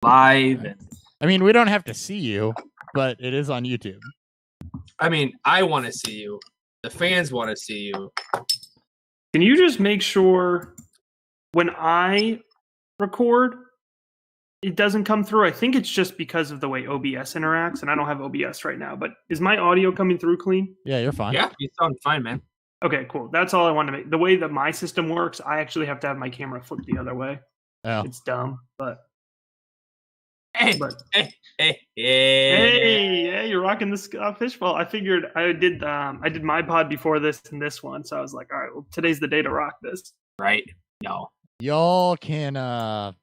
live. And I mean, we don't have to see you, but it is on YouTube. I mean, I want to see you. The fans want to see you. Can you just make sure when I record, it doesn't come through? I think it's just because of the way OBS interacts, and I don't have OBS right now. But is my audio coming through clean? Yeah, you're fine. Yeah, you sound fine, man. Okay, cool. That's all I wanted to make. The way that my system works, I actually have to have my camera flipped the other way. Oh. It's dumb, but... Hey, you're rocking this fishbowl. I figured I did my pod before this and this one, so I was like, all right, well, today's the day to rock this. Right? No. Y'all can Are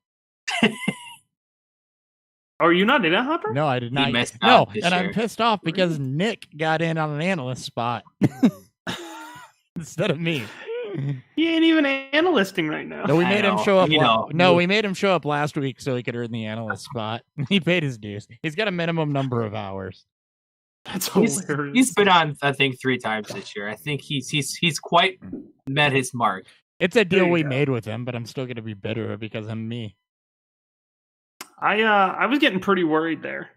you not in it, Hopper? No, I did not. No, and I'm pissed off because Nick got in on an analyst spot instead of me. He ain't even analysting right now. No, we made him show up. No, we made him show up last week so he could earn the analyst spot. He paid his dues. He's got a minimum number of hours. That's hilarious. He's been on, I think, 3 times this year. I think he's quite met his mark. It's a deal we made with him, but I'm still going to be bitter because I'm me. I was getting pretty worried there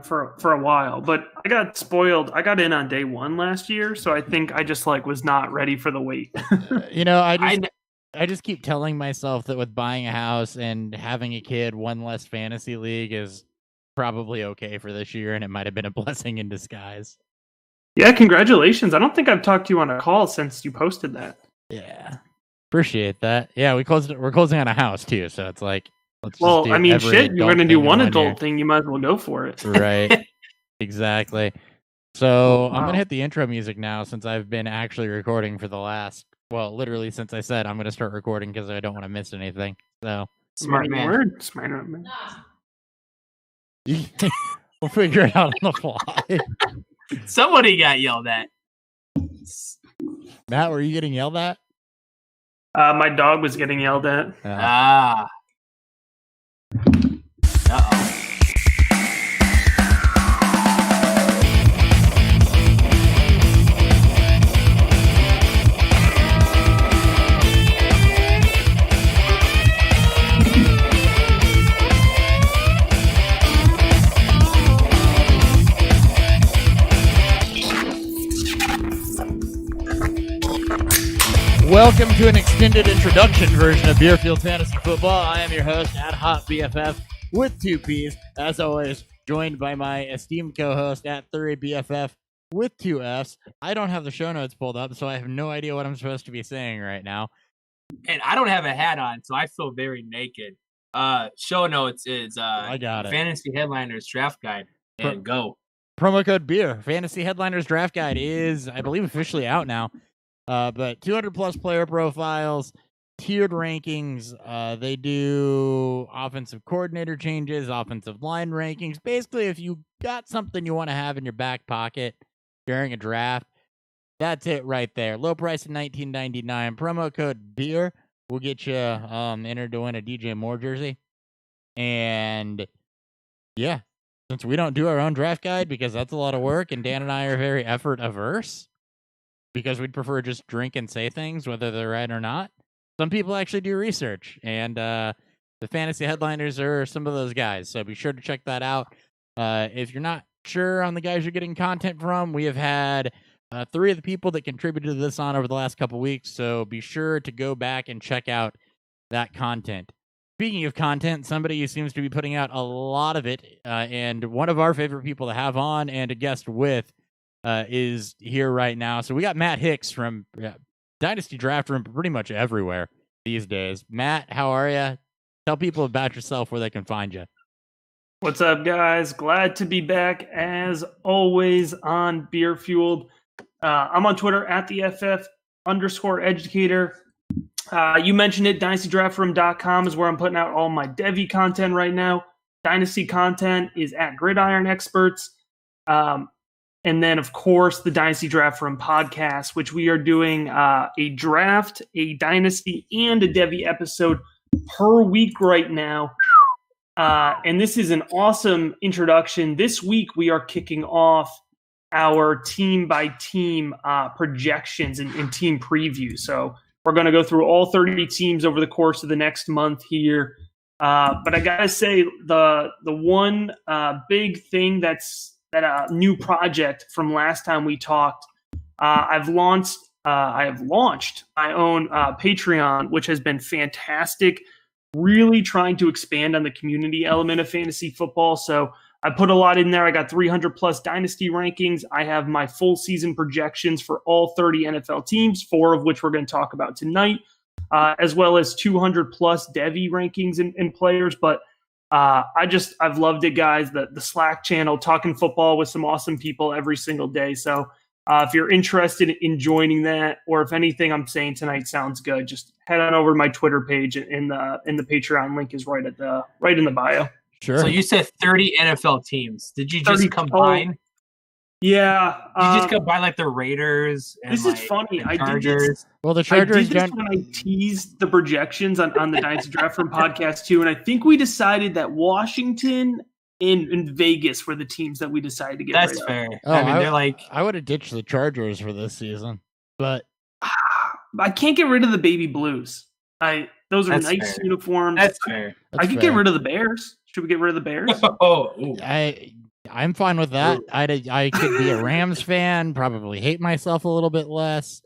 for a while, but I got spoiled. I got in on day 1 last year, so I think I just was not ready for the wait. I just keep telling myself that with buying a house and having a kid, one less fantasy league is probably okay for this year, and it might have been a blessing in disguise. Yeah, congratulations. I don't think I've talked to you on a call since you posted that. Yeah, appreciate that. Yeah, we're closing on a house too, so it's like, well, I mean, shit, you're going to do one adult thing, you might as well go for it. Right. Exactly. So I'm going to hit the intro music now since I've been actually recording for the last, literally since I said I'm going to start recording because I don't want to miss anything. So Smart man. Smart man. We'll figure it out on the fly. Somebody got yelled at. Matt, were you getting yelled at? My dog was getting yelled at. Uh-oh. Welcome to an extended introduction version of Beerfield Fantasy Football. I am your host, at Hot BFF, with 2 P's, as always, joined by my esteemed co-host, at 3BFF, with 2 F's. I don't have the show notes pulled up, so I have no idea what I'm supposed to be saying right now. And I don't have a hat on, so I feel very naked. Show notes is I got it. Fantasy Headliners Draft Guide, and go. Promo code BEER. Fantasy Headliners Draft Guide is, I believe, officially out now. But 200 plus player profiles, tiered rankings. They do offensive coordinator changes, offensive line rankings. Basically, if you got something you want to have in your back pocket during a draft, that's it right there. Low price of $19.99. Promo code BEER will get you entered to win a DJ Moore jersey. And yeah, since we don't do our own draft guide because that's a lot of work, and Dan and I are very effort averse, because we'd prefer just drink and say things, whether they're right or not. Some people actually do research, and the Fantasy Headliners are some of those guys, so be sure to check that out. If you're not sure on the guys you're getting content from, we have had 3 of the people that contributed to this on over the last couple weeks, so be sure to go back and check out that content. Speaking of content, somebody who seems to be putting out a lot of it, and one of our favorite people to have on and a guest with, is here right now. So we got Matt Hicks from Dynasty Draft Room pretty much everywhere these days. Matt, how are you? Tell people about yourself, where they can find you. What's up, guys? Glad to be back as always on Beer Fueled. I'm on Twitter at the FF_educator. You mentioned it. DynastyDraftRoom.com is where I'm putting out all my Devy content right now. Dynasty content is at Gridiron Experts. And then, of course, the Dynasty Draft Room podcast, which we are doing a draft, a dynasty, and a Devy episode per week right now. And this is an awesome introduction. This week, we are kicking off our team-by-team projections and team previews. So we're going to go through all 30 teams over the course of the next month here. But I gotta say the one big thing that's a new project from last time we talked. I have launched my own Patreon, which has been fantastic. Really trying to expand on the community element of fantasy football. So I put a lot in there. I got 300 plus dynasty rankings. I have my full season projections for all 30 NFL teams, 4 of which we're going to talk about tonight, as well as 200 plus Devy rankings and players. But I've loved it, guys. The Slack channel, talking football with some awesome people every single day. So if you're interested in joining that, or if anything I'm saying tonight sounds good, just head on over to my Twitter page, and the Patreon link is right in the bio. Sure. So you said 30 NFL teams. Did you just combine? Yeah. Did you just combine like the Raiders and this is funny. the Chargers? The Chargers I did this when I teased the projections on the Dynasty Draft Room podcast too, and I think we decided that Washington and Vegas were the teams that we decided to get rid of. That's fair. Oh, I mean, they're like... I would have ditched the Chargers for this season, but... I can't get rid of the baby blues. Those are That's nice fair. uniforms. That's fair. I could get rid of the Bears. Should we get rid of the Bears? I'm fine with that. I could be a Rams fan, probably hate myself a little bit less.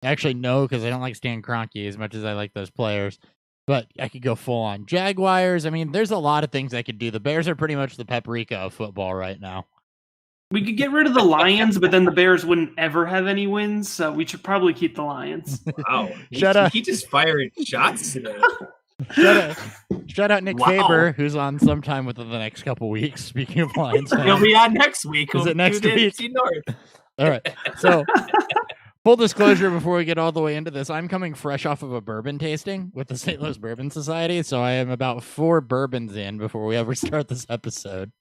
Actually, no, because I don't like Stan Kroenke as much as I like those players. But I could go full on Jaguars. I mean, there's a lot of things I could do. The Bears are pretty much the paprika of football right now. We could get rid of the Lions, but then the Bears wouldn't ever have any wins, so we should probably keep the Lions. Wow. He just fired shots today. Shout out Nick Faber, who's on sometime within the next couple weeks. Speaking of Lions fans. He'll be on next week. Is it next week? North. All right. So, full disclosure before we get all the way into this, I'm coming fresh off of a bourbon tasting with the St. Louis Bourbon Society, so I am about 4 bourbons in before we ever start this episode.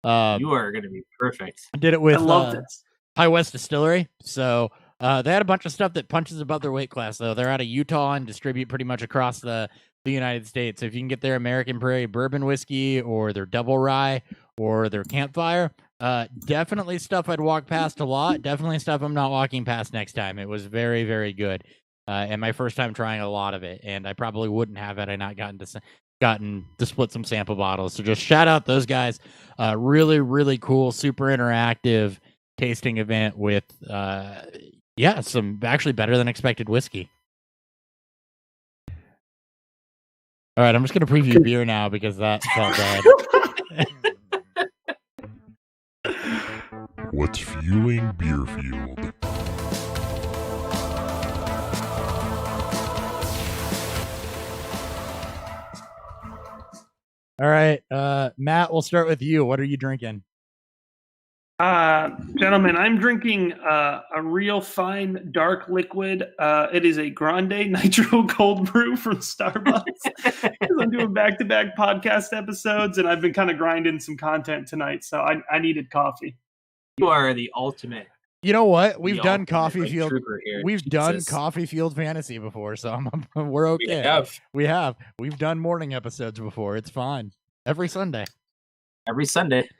You are going to be perfect. I did it with I love this. High West Distillery. So they had a bunch of stuff that punches above their weight class, though. They're out of Utah and distribute pretty much across the United States. So if you can get their American Prairie bourbon whiskey or their double rye or their campfire, definitely stuff I'd walk past a lot. Definitely stuff I'm not walking past next time. It was very, very good. And my first time trying a lot of it. And I probably wouldn't have had I not gotten to split some sample bottles. So just shout out those guys. Really, really cool, super interactive tasting event with, some actually better than expected whiskey. All right, I'm just going to preview beer now because that felt bad. What's fueling Beer Fueled? All right, Matt, we'll start with you. What are you drinking? Gentlemen, I'm drinking a real fine dark liquid. It is a Grande Nitro Cold Brew from Starbucks. I'm doing back-to-back podcast episodes, and I've been kind of grinding some content tonight, so I needed coffee. You are the ultimate. You know what? We've done Coffee Field. We've done Jesus. Coffee Field Fantasy before, so we're okay. We have. We've done morning episodes before. It's fine. Every Sunday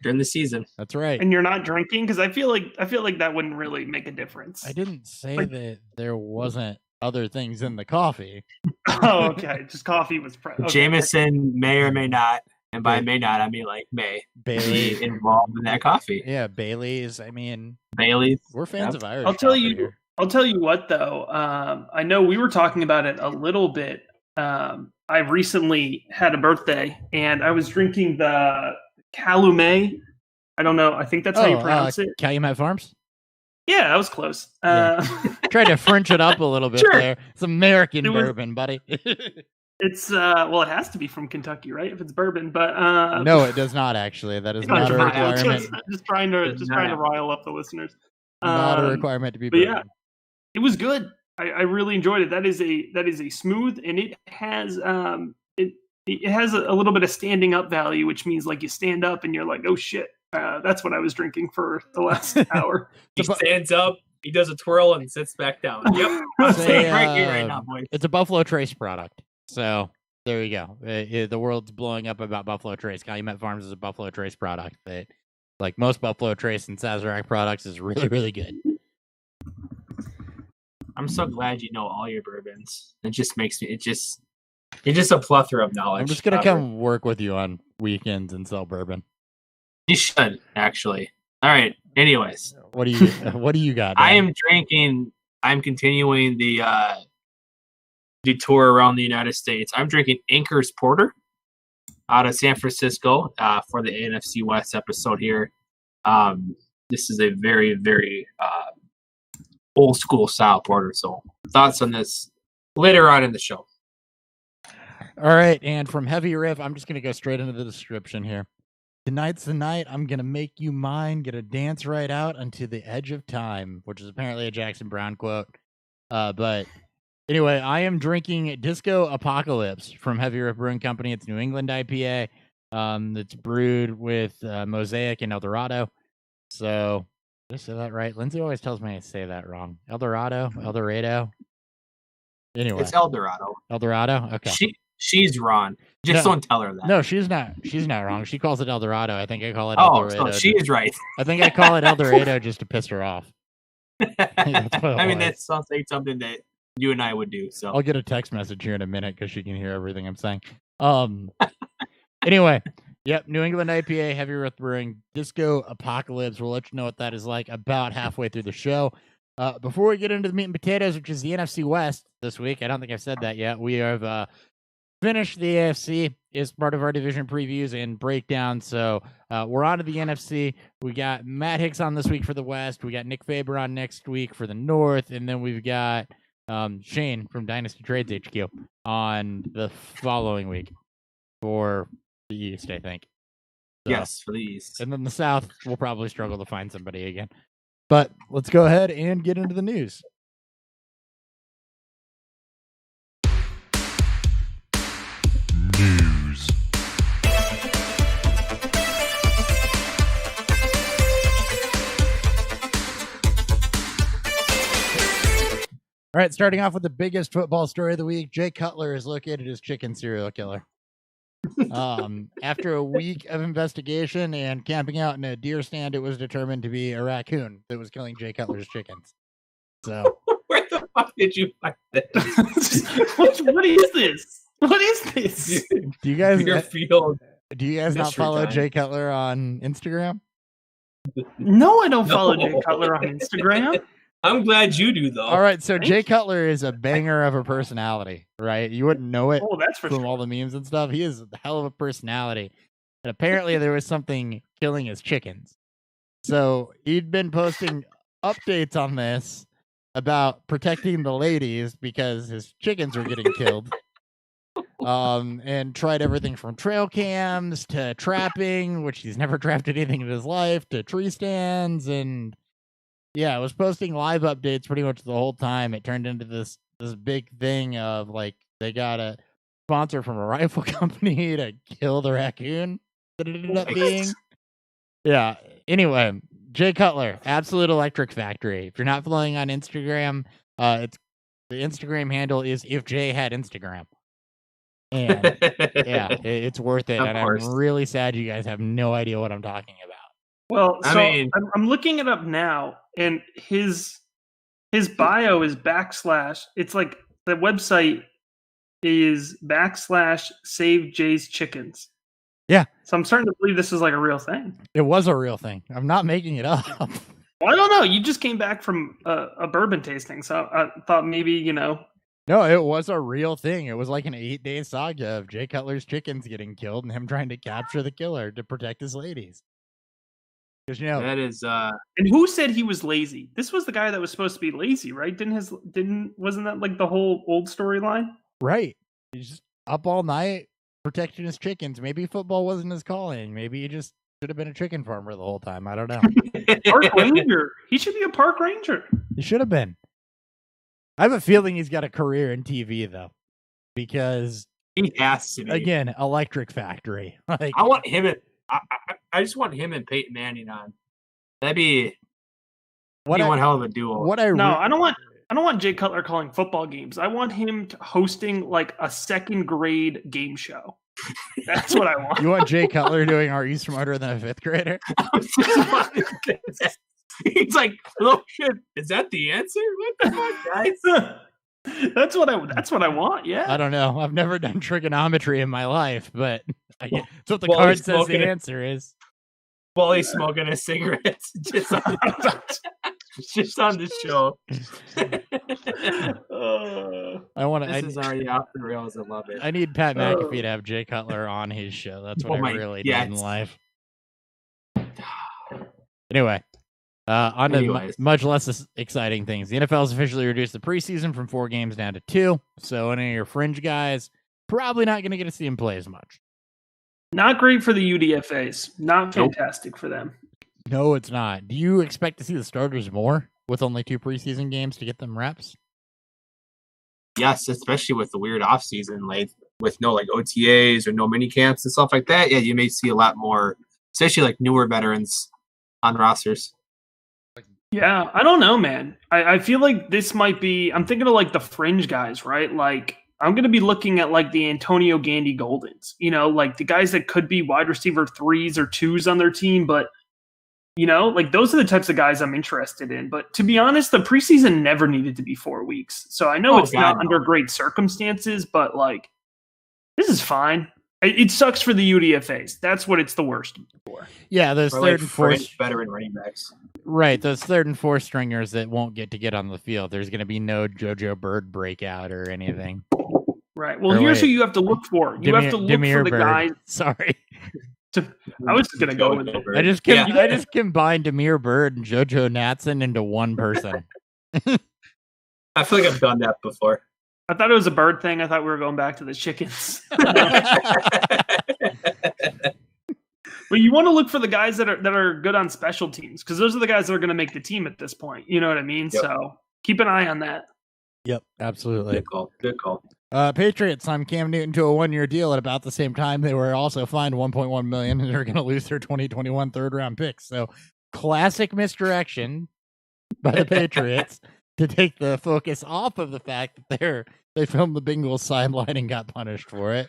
during the season. That's right. And you're not drinking? Because I feel like that wouldn't really make a difference. I didn't say that there wasn't other things in the coffee. Oh, okay. Just coffee was okay. Jameson may or may not, and by may not, I mean like may Bailey be involved in that coffee. Yeah, Bailey's. I mean, Bailey's. We're fans of Irish. I'll tell you what, though. I know we were talking about it a little bit. I recently had a birthday, and I was drinking the Calumet. I don't know. I think that's how you pronounce it. Calumet Farms? Yeah, that was close. Tried to French it up a little bit there. It's American bourbon, buddy. It's it has to be from Kentucky, right? If it's bourbon, but no, it does not actually. That is not a requirement. Just trying to rile up the listeners. Not a requirement to be bourbon. But yeah, it was good. I really enjoyed it. That is a smooth, and it has it has a little bit of standing up value, which means like you stand up and you're like, oh shit. That's what I was drinking for the last hour. He stands up, he does a twirl, and sits back down. Yep, I'm saying right here, right now, boys. It's a Buffalo Trace product, so there you go. The world's blowing up about Buffalo Trace. Calumet Farms is a Buffalo Trace product that, like most Buffalo Trace and Sazerac products, is really, really good. I'm so glad you know all your bourbons. It just makes me. He's just a plethora of knowledge. I'm just gonna come work with you on weekends and sell bourbon. You should actually. All right. Anyways, what do you got? Dan? I'm continuing the tour around the United States. I'm drinking Anchor's Porter out of San Francisco for the NFC West episode here. This is a very, very old school style porter. So thoughts on this later on in the show. All right, and from Heavy Riff, I'm just going to go straight into the description here. Tonight's the night I'm going to make you mine, get a dance right out unto the edge of time, which is apparently a Jackson Brown quote. But anyway, I am drinking Disco Apocalypse from Heavy Riff Brewing Company. It's New England IPA. It's brewed with Mosaic and Eldorado. So, did I say that right? Lindsay always tells me I say that wrong. Eldorado? Anyway. It's Eldorado. Eldorado? Okay. She's wrong. Just don't tell her that. No, she's not. She's not wrong. She calls it Eldorado. I think I call it Eldorado. Oh, so she is right. I think I call it Eldorado just to piss her off. I mean, that sounds like something that you and I would do. So I'll get a text message here in a minute because she can hear everything I'm saying. Anyway, yep, New England IPA, Heavy Riff Brewing, Disco Apocalypse. We'll let you know what that is like about halfway through the show. Before we get into the meat and potatoes, which is the NFC West this week, I don't think I've said that yet. We have finished the AFC as part of our division previews and breakdown. So we're on to the NFC. We got Matt Hicks on this week for the West. We got Nick Faber on next week for the North. And then we've got Shane from Dynasty Trades HQ on the following week for the East, I think. So, yes, for the East. And then the South, we'll probably struggle to find somebody again. But let's go ahead and get into the news. News. All right, starting off with the biggest football story of the week, Jay Cutler is located as chicken serial killer. After a week of investigation and camping out in a deer stand, it was determined to be a raccoon that was killing Jay Cutler's chickens. So, where the fuck did you find this? What is this? What is this? Do you guys Do you guys not follow Jay Cutler on Instagram? No, I don't follow Jay Cutler on Instagram. I'm glad you do, though. All right, so Jay Cutler is a banger of a personality, right? You wouldn't know it that's for from sure. all the memes and stuff. He is a hell of a personality. And apparently there was something killing his chickens. So he'd been posting updates on this about protecting the ladies because his chickens were getting killed. And tried everything from trail cams to trapping, which he's never trapped anything in his life, to tree stands, and yeah, I was posting live updates pretty much the whole time. It turned into this big thing of like they got a sponsor from a rifle company to kill the raccoon that it ended up being. Yeah. Anyway, Jay Cutler, Absolute Electric Factory. If you're not following on Instagram, the Instagram handle is If Jay Had Instagram. And yeah, it's worth it. And I'm really sad you guys have no idea what I'm talking about. Well, so I'm looking it up now, and his bio is /. It's like the website is / Save Jay's Chickens. Yeah. So I'm starting to believe this is like a real thing. It was a real thing. I'm not making it up. Well, I don't know. You just came back from a bourbon tasting, so I thought maybe, No, it was a real thing. It was like an 8-day saga of Jay Cutler's chickens getting killed and him trying to capture the killer to protect his ladies. Because that is. And who said he was lazy? This was the guy that was supposed to be lazy, right? Wasn't that like the whole old storyline? Right. He's just up all night protecting his chickens. Maybe football wasn't his calling. Maybe he just should have been a chicken farmer the whole time. I don't know. Park ranger. He should be a park ranger. He should have been. I have a feeling he's got a career in TV though, because he has to be. Again, Electric Factory. Like, I want him. I just want him and Peyton Manning on. That'd be one hell of a duo. I don't want Jay Cutler calling football games. I want him hosting like a second grade game show. That's what I want. You want Jay Cutler doing Are You Smarter Than a Fifth Grader? He's like, oh shit, is that the answer? What the fuck, guys? That's what I want. Yeah. I don't know. I've never done trigonometry in my life, but that's what the Well, card he's says the smoking it. answer is. While he's smoking a cigarette, just on the show. I want This to. is already off the rails. I love it. I need Pat McAfee to have Jay Cutler on his show. That's what I really need in life. Anyway, on to much less exciting things. The NFL has officially reduced the preseason from 4 games down to 2. So any of your fringe guys probably not going to get to see him play as much. Not great for the UDFAs. Not fantastic for them. No, it's not. Do you expect to see the starters more with only 2 preseason games to get them reps? Yes, especially with the weird offseason, like with no OTAs or no mini camps and stuff like that. Yeah, you may see a lot more, especially newer veterans on rosters. Yeah, I don't know, man. I feel like this might be. I'm thinking of the fringe guys, right? I'm going to be looking at the Antonio Gandy Goldens, the guys that could be wide receiver 3s or 2s on their team. But, those are the types of guys I'm interested in. But to be honest, the preseason never needed to be 4 weeks. So I know not under great circumstances, but this is fine. It sucks for the UDFAs. That's what it's the worst for. Yeah, those third and fourth veteran running backs. Right, those 3rd and 4th stringers that won't get on the field. There's going to be no JoJo Bird breakout or anything. Right. Well, here's who you have to look for. You have to look for the guys. Sorry. I was going to go with it. I just combined Demir Bird and JoJo Natson into one person. I feel like I've done that before. I thought it was a bird thing. I thought we were going back to the chickens. But you want to look for the guys that are good on special teams, because those are the guys that are going to make the team at this point. You know what I mean? Yep. So keep an eye on that. Yep, absolutely. Good call. Patriots signed Cam Newton to a 1-year deal at about the same time they were also fined $1.1 million, and they're going to lose their 2021 third-round picks. So classic misdirection by the Patriots to take the focus off of the fact that they filmed the Bengals sideline and got punished for it.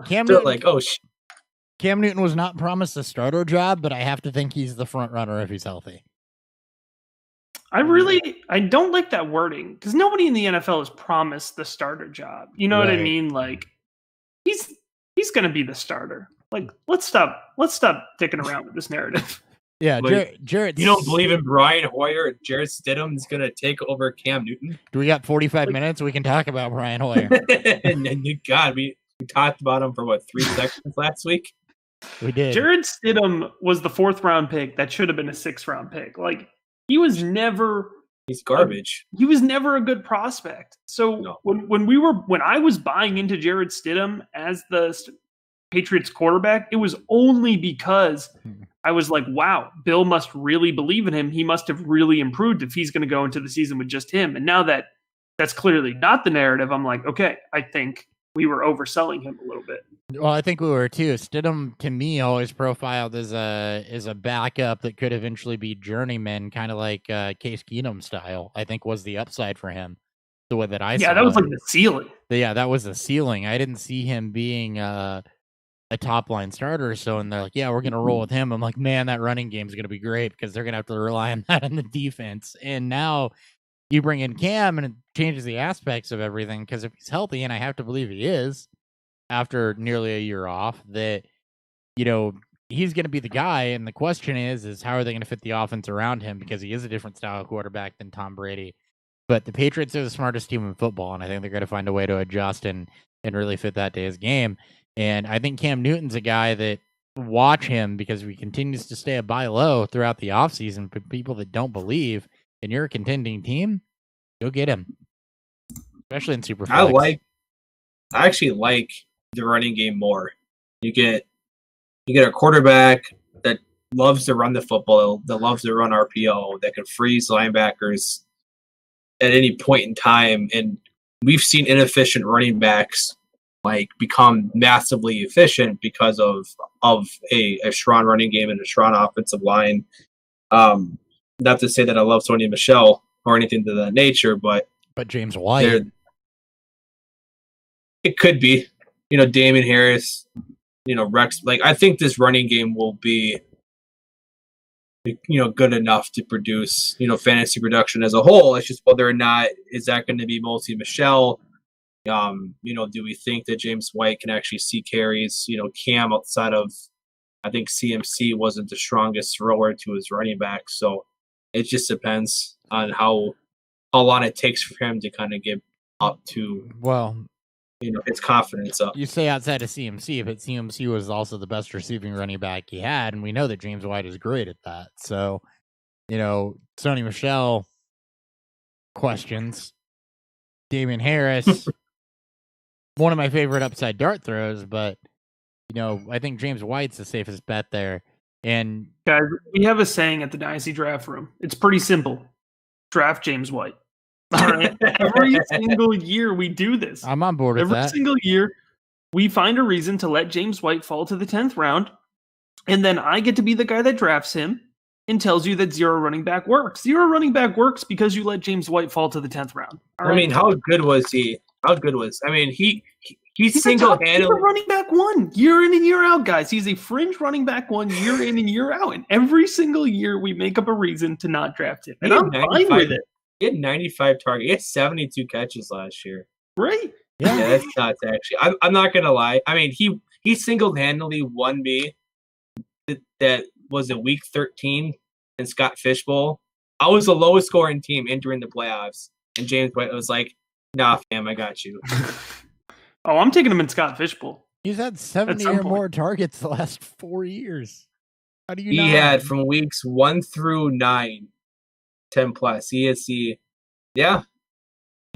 Cam Newton, Cam Newton was not promised a starter job, but I have to think he's the front runner if he's healthy. I don't like that wording, because nobody in the NFL is promised the starter job. You know what I mean? He's going to be the starter. Let's stop dicking around with this narrative. Yeah, Jarrett. You don't believe in Brian Hoyer? Jarrett Stidham is going to take over Cam Newton? Do we got 45 minutes? We can talk about Brian Hoyer. God, we talked about him for 3 seconds last week? We did. Jarrett Stidham was the 4th-round pick that should have been a 6th-round pick. He was never. He's garbage. He was never a good prospect. So when I was buying into Jarrett Stidham as the Patriots quarterback, it was only because I was like, wow, Bill must really believe in him. He must have really improved if he's going to go into the season with just him. And now that that's clearly not the narrative, I'm like, okay, I think we were overselling him a little bit. Well, I think we were too. Stidham, to me, always profiled as a backup that could eventually be journeyman, kind of like Case Keenum style. I think was the upside for him. The way that I saw. Yeah, that was the ceiling. Yeah, that was the ceiling. I didn't see him being a top line starter. So, and they're like, yeah, we're gonna roll with him. I'm like, man, that running game is gonna be great because they're gonna have to rely on that in the defense. And now you bring in Cam, and it changes the aspects of everything, because if he's healthy, and I have to believe he is, after nearly a year off, that, he's going to be the guy. And the question is how are they going to fit the offense around him? Because he is a different style quarterback than Tom Brady. But the Patriots are the smartest team in football, and I think they're going to find a way to adjust and really fit that to his game. And I think Cam Newton's a guy that watch him, because he continues to stay a buy low throughout the offseason. For people that don't believe, and you're a contending team, go get him, especially in Superflex. I actually like the running game more. You get a quarterback that loves to run the football, that loves to run RPO, that can freeze linebackers at any point in time. And we've seen inefficient running backs become massively efficient because of a strong running game and a strong offensive line. Not to say that I love Sony Michel or anything to that nature, but James White, it could be, Damian Harris, Rex. I think this running game will be good enough to produce, fantasy production as a whole. It's just whether or not is that going to be mostly Michelle. Do we think that James White can actually see carries? Cam outside of, I think CMC wasn't the strongest thrower to his running back. So it just depends on how long it takes for him to kind of get up to, his confidence up. You say outside of CMC, but CMC was also the best receiving running back he had, and we know that James White is great at that. So, Sony Michel questions. Damian Harris, one of my favorite upside dart throws, but, I think James White's the safest bet there. And guys, we have a saying at the Dynasty Draft Room. It's pretty simple. Draft James White. All right. Every single year we do this. I'm on board with that. Every single year we find a reason to let James White fall to the 10th round, and then I get to be the guy that drafts him and tells you that zero running back works. Zero running back works because you let James White fall to the 10th round. All right? I mean, how good was he? He's single-handedly a running back one year in and year out, guys. He's a fringe running back one year in and year out. And every single year we make up a reason to not draft him. And I'm fine with it. He had 95 targets. He had 72 catches last year. Right. Yeah, that's nuts, actually. I'm not going to lie. I mean, he single-handedly won me. That was a week 13 in Scott Fishbowl. I was the lowest scoring team entering the playoffs. And James White was like, nah, fam, I got you. Oh, I'm taking him in Scott Fishbowl. He's had 70 or more targets the last 4 years. How do you know? He had from weeks 1 through 9, 10 plus. He is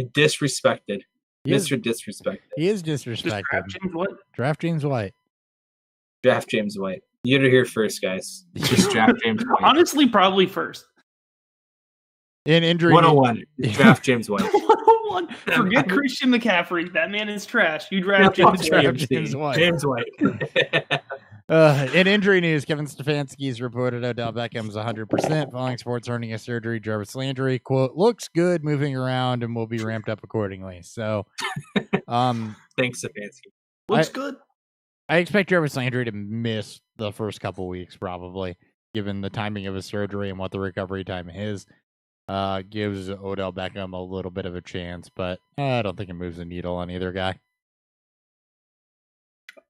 disrespected. Mr. Disrespected. He is disrespected. Draft James White. Draft James White. You heard it here first, guys. Just draft James White. Honestly, probably first. In injury 101. Draft James White. 101. Forget Christian McCaffrey. That man is trash. You draft James White. James White. In injury news, Kevin Stefanski's reported Odell Beckham's 100% following sports hernia surgery. Jarvis Landry, quote, looks good moving around and will be ramped up accordingly. So, thanks, Stefanski. Looks good. I expect Jarvis Landry to miss the first couple weeks, probably, given the timing of his surgery and what the recovery time is. Gives Odell Beckham a little bit of a chance, but I don't think it moves the needle on either guy.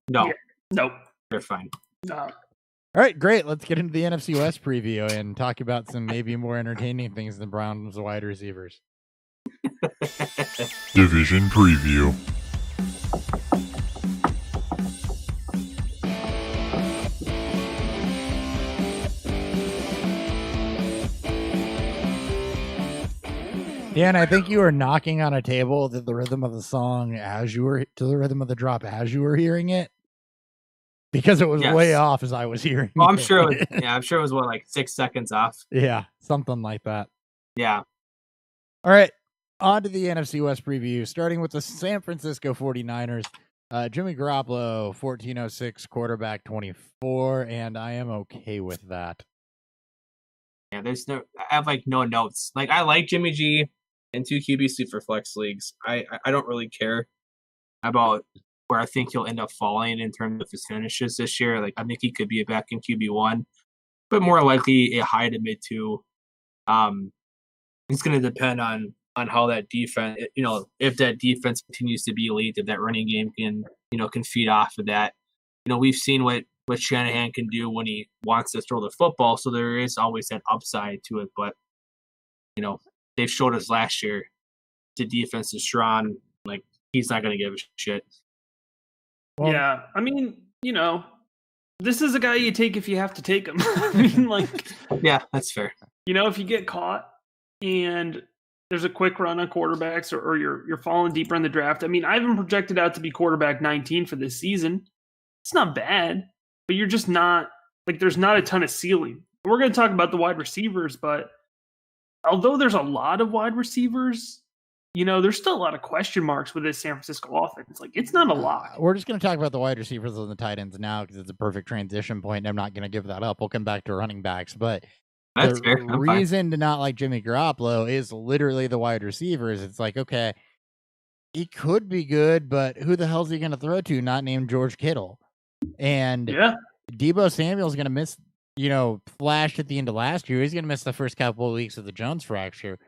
No. Yeah. Nope. They're fine. No. All right, great. Let's get into the NFC West preview and talk about some maybe more entertaining things than Browns wide receivers. Division preview. Dan, I think you were knocking on a table to the rhythm of the song to the rhythm of the drop as you were hearing it, because it was way off as I was hearing. Well, I'm sure. I'm sure it was like 6 seconds off. Yeah, something like that. Yeah. All right, on to the NFC West preview, starting with the San Francisco 49ers. Jimmy Garoppolo, 1406, quarterback 24, and I am okay with that. Yeah, I have no notes. I like Jimmy G in 2 QB sleeper flex leagues. I don't really care about where I think he'll end up falling in terms of his finishes this year. I think he could be back in QB1, but more likely a high to mid 2. It's going to depend on how that defense, if that defense continues to be elite, if that running game can feed off of that. We've seen what Shanahan can do when he wants to throw the football, so there is always that upside to it. But, they've showed us last year the defense is strong. He's not going to give a shit. Well, yeah, I mean, this is a guy you take if you have to take him. I mean, yeah, that's fair. If you get caught and there's a quick run on quarterbacks or you're falling deeper in the draft. I mean, I haven't projected out to be quarterback 19 for this season. It's not bad, but you're just not there's not a ton of ceiling. We're going to talk about the wide receivers, but although there's a lot of wide receivers, there's still a lot of question marks with this San Francisco offense. It's not a lot. We're just going to talk about the wide receivers and the tight ends now because it's a perfect transition point, and I'm not going to give that up. We'll come back to running backs, but that's fair. The reason to not like Jimmy Garoppolo is literally the wide receivers. It's okay, he could be good, but who the hell is he going to throw to? Not named George Kittle. And Deebo Samuel's going to miss flashed at the end of last year. He's going to miss the first couple of weeks of the Jones fracture.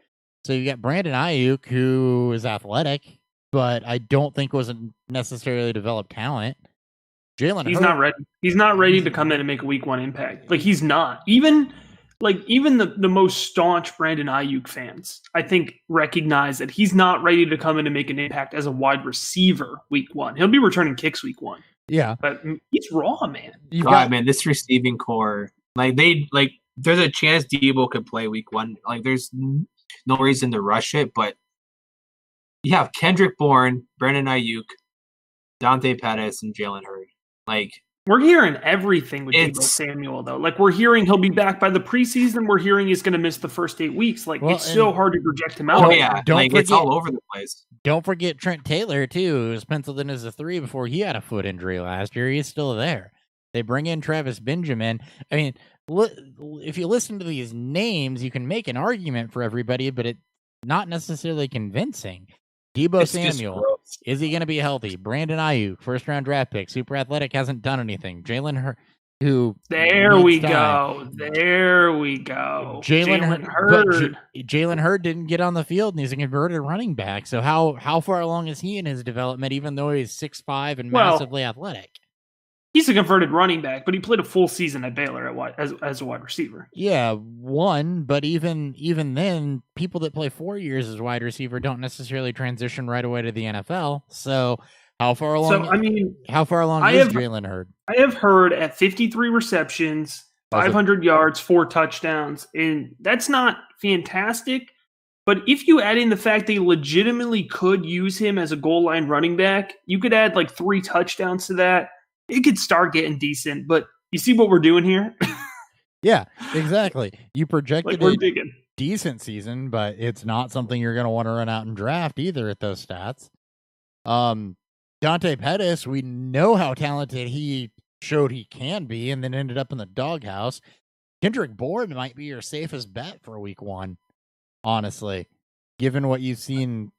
So you got Brandon Ayuk, who is athletic, but I don't think wasn't necessarily developed talent. He's not ready. He's not ready to come in and make a week 1 impact. Like, he's not. Even the most staunch Brandon Ayuk fans, I think, recognize that he's not ready to come in and make an impact as a wide receiver week 1. He'll be returning kicks week 1. Yeah. But he's raw, man. Man, this receiving core, there's a chance Debo could play week 1. Like, there's no reason to rush it, but you have Kendrick Bourne, Brandon Ayuk, Dante Pettis, and Jalen Hurd. Like, we're hearing everything with Debo Samuel, though. Like, we're hearing he'll be back by the preseason. We're hearing he's going to miss the first 8 weeks. Like, it's so hard to project him out. Oh, yeah. It's all over the place. Don't forget Trent Taylor, too, who was penciled in as a 3 before he had a foot injury last year. He's still there. They bring in Travis Benjamin. I mean, if you listen to these names, you can make an argument for everybody, but it's not necessarily convincing. Debo Samuel, is he going to be healthy? Brandon Ayuk, first-round draft pick, super athletic, hasn't done anything. Jalen Hurd, who... There we go. Jalen Hurd didn't get on the field, and he's a converted running back. So how far along is he in his development, even though he's 6'5" and massively athletic? He's a converted running back, but he played a full season at Baylor as a wide receiver. Yeah, but even then, people that play 4 years as wide receiver don't necessarily transition right away to the NFL. So how far along? How far along is Jalen Hurd? I have Hurd at 53 receptions, 500 yards, 4 touchdowns, and that's not fantastic. But if you add in the fact they legitimately could use him as a goal line running back, you could add like 3 touchdowns to that. It could start getting decent, but you see what we're doing here? Yeah, exactly. You projected we're a digging. decent season, but it's not something you're going to want to run out and draft either at those stats. Dante Pettis, we know how talented he showed he can be and then ended up in the doghouse. Kendrick Bourne might be your safest bet for week 1, honestly, given what you've seen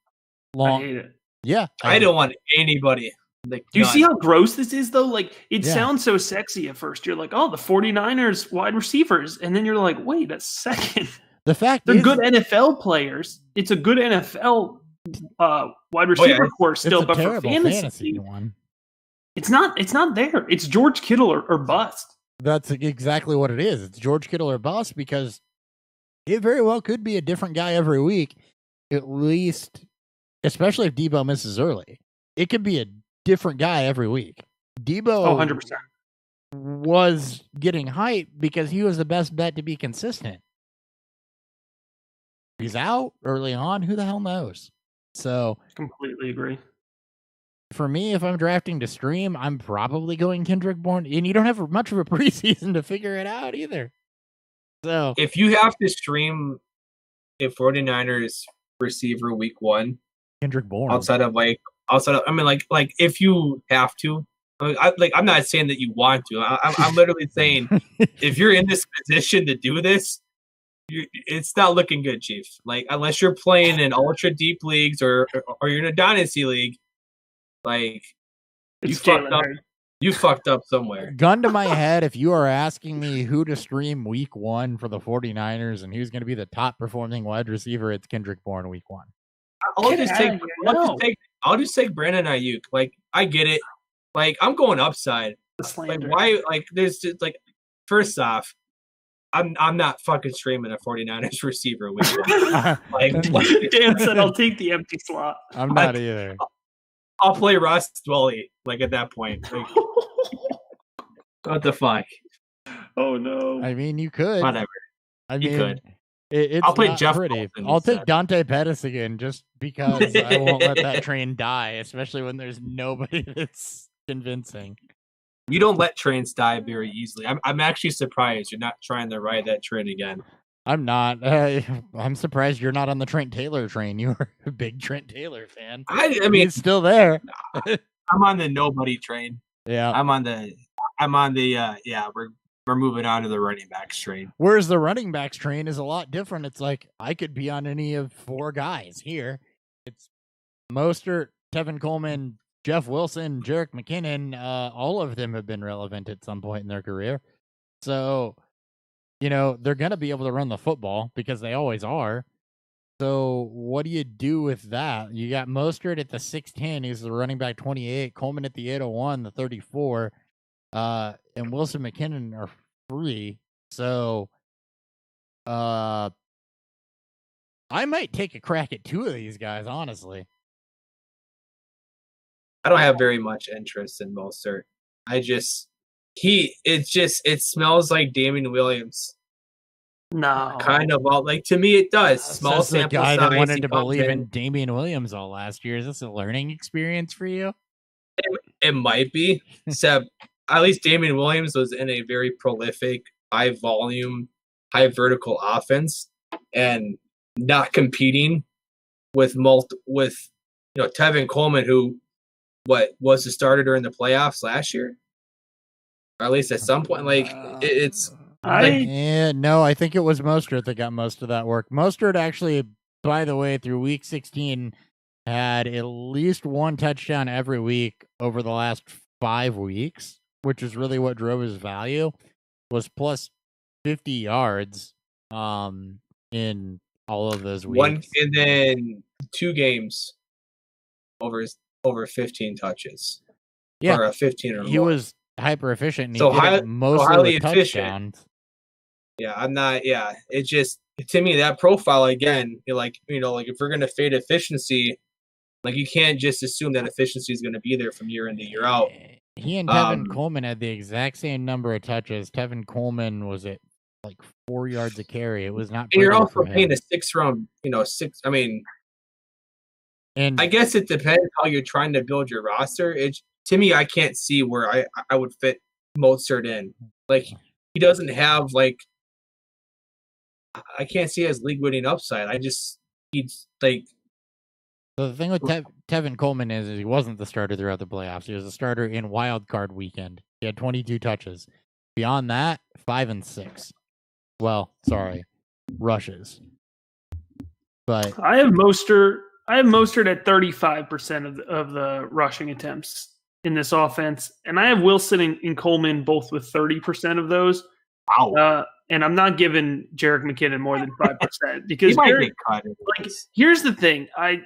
long. I hate it. Yeah. I don't want anybody. Do you see how gross this is, though? Like, it sounds so sexy at first. You're like, oh, the 49ers wide receivers. And then you're like, wait a second. The fact they're good NFL players. It's a good NFL wide receiver core still, but for fantasy one. It's not there. It's George Kittle or bust. That's exactly what it is. It's George Kittle or bust, because it very well could be a different guy every week, at least, especially if Debo misses early. It could be a different guy every week. Debo 100% was getting hype because he was the best bet to be consistent. He's out early on. Who the hell knows? So completely agree. For me, if I'm drafting to stream, I'm probably going Kendrick Bourne, and you don't have much of a preseason to figure it out either. So if you have to stream a 49ers receiver week 1, Kendrick Bourne, outside of if you have to, I'm not saying that you want to. I'm literally saying if you're in this position to do this, it's not looking good, Chief. Like, unless you're playing in ultra deep leagues or you're in a dynasty league, like, you fucked up somewhere. Gun to my head, if you are asking me who to stream week 1 for the 49ers and who's going to be the top performing wide receiver, it's Kendrick Bourne week 1. I'll just take Brandon Ayuk. Like, I get it. Like, I'm going upside. Like, why? Like, there's just, like, first off, I'm not fucking streaming a 49ers receiver week 1. Like, Dan said, I'll take the empty slot. I'm not either. I'll play Ross Dwelly, like, at that point. Like, what the fuck? Oh, no. I mean, you could. Whatever. You could. I'll play Jeff. I'll take Dante Pettis again just because I won't let that train die, especially when there's nobody that's convincing. You don't let trains die very easily. I'm actually surprised you're not trying to ride that train again. I'm not. I'm surprised you're not on the Trent Taylor train. You were a big Trent Taylor fan. I mean, he's still there. I'm on the nobody train. Yeah, I'm on the. We're moving on to the running backs train. Whereas the running backs train is a lot different. It's like I could be on any of 4 guys here. It's Mostert, Tevin Coleman, Jeff Wilson, Jerick McKinnon. All of them have been relevant at some point in their career. So they're going to be able to run the football because they always are. So what do you do with that? You got Mostert at the 6'10", he's the running back 28, Coleman at the 801, the 34, and Wilson McKinnon are free. So I might take a crack at two of these guys, honestly. I don't have very much interest in Mostert. It smells like Damian Williams. No. Kind of to me it does. Small Says the sample guy size. that wanted to believe in Damian Williams all last year. Is this a learning experience for you? It might be. Except at least Damian Williams was in a very prolific, high volume, high vertical offense and not competing with Tevin Coleman, who was the starter during the playoffs last year, or at least at some point. No, I think it was Mostert that got most of that work. Mostert actually, by the way, through week 16, had at least one touchdown every week over the last 5 weeks, which is really what drove his value. Was plus 50 yards in all of those weeks. And then 2 games over 15 touches. Yeah, or 15 or more. He was hyper efficient. And So he did highly efficient. Touchdowns. Yeah, I'm not. Yeah, it just to me that profile again. If we're gonna fade efficiency, you can't just assume that efficiency is gonna be there from year in to year out. He and Tevin Coleman had the exact same number of touches. Tevin Coleman was at 4 yards a carry. It was not. And you're also paying a 6 round. 6. I mean, and I guess it depends how you're trying to build your roster. To me, I can't see where I would fit Mostert in. He doesn't have I can't see his league winning upside. He's So the thing with Tevin Coleman is he wasn't the starter throughout the playoffs. He was a starter in wild card weekend. He had 22 touches. Beyond that, 5 and 6. Well, sorry, rushes. But I have Mostert at 35% of the rushing attempts in this offense, and I have Wilson and Coleman both with 30% of those. Wow. And I'm not giving Jerick McKinnon more than 5% because here's the thing. I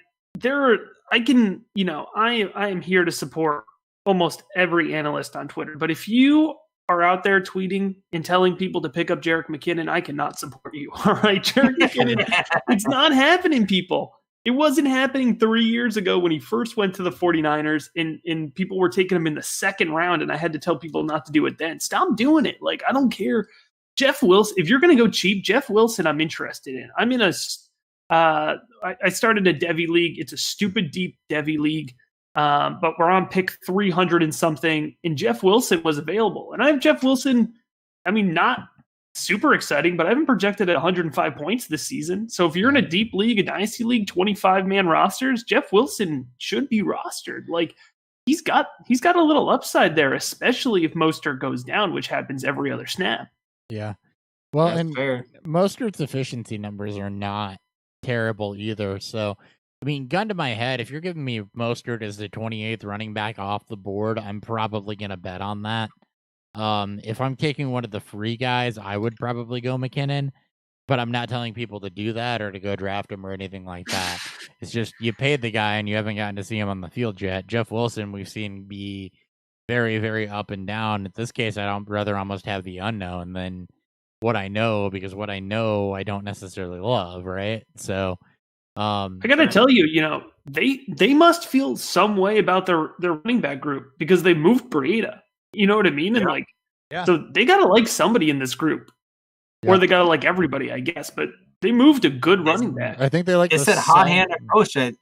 am here to support almost every analyst on Twitter, but if you are out there tweeting and telling people to pick up Jerick McKinnon, I cannot support you. All right, Jerick McKinnon, it's not happening, people. It wasn't happening 3 years ago when he first went to the 49ers and people were taking him in the 2nd round, and I had to tell people not to do it then. Stop doing it. I don't care. Jeff Wilson, if you're going to go cheap, Jeff Wilson I'm interested in. I'm in I started a Devy league. It's a stupid deep Devy league, but we're on pick 300 and something, and Jeff Wilson was available. And I have Jeff Wilson, not super exciting, but I haven't projected at 105 points this season. So if you're in a deep league, a dynasty league, 25-man rosters, Jeff Wilson should be rostered. He's got a little upside there, especially if Mostert goes down, which happens every other snap. Yeah. Well, that's and fair. Mostert's efficiency numbers are not terrible either. So, gun to my head, if you're giving me Mostert as the 28th running back off the board, I'm probably going to bet on that. If I'm taking one of the free guys, I would probably go McKinnon, but I'm not telling people to do that or to go draft him or anything like that. It's just you paid the guy and you haven't gotten to see him on the field yet. Jeff Wilson, we've seen be very, very up and down. In this case, I'd rather almost have the unknown than what I know, because what I know I don't necessarily love, right? So I gotta tell you, they must feel some way about their running back group because they moved Breida. You know what I mean? And so they gotta like somebody in this group. Or they gotta like everybody, I guess. But they moved a good running back. I think they like it's that hot hand approach that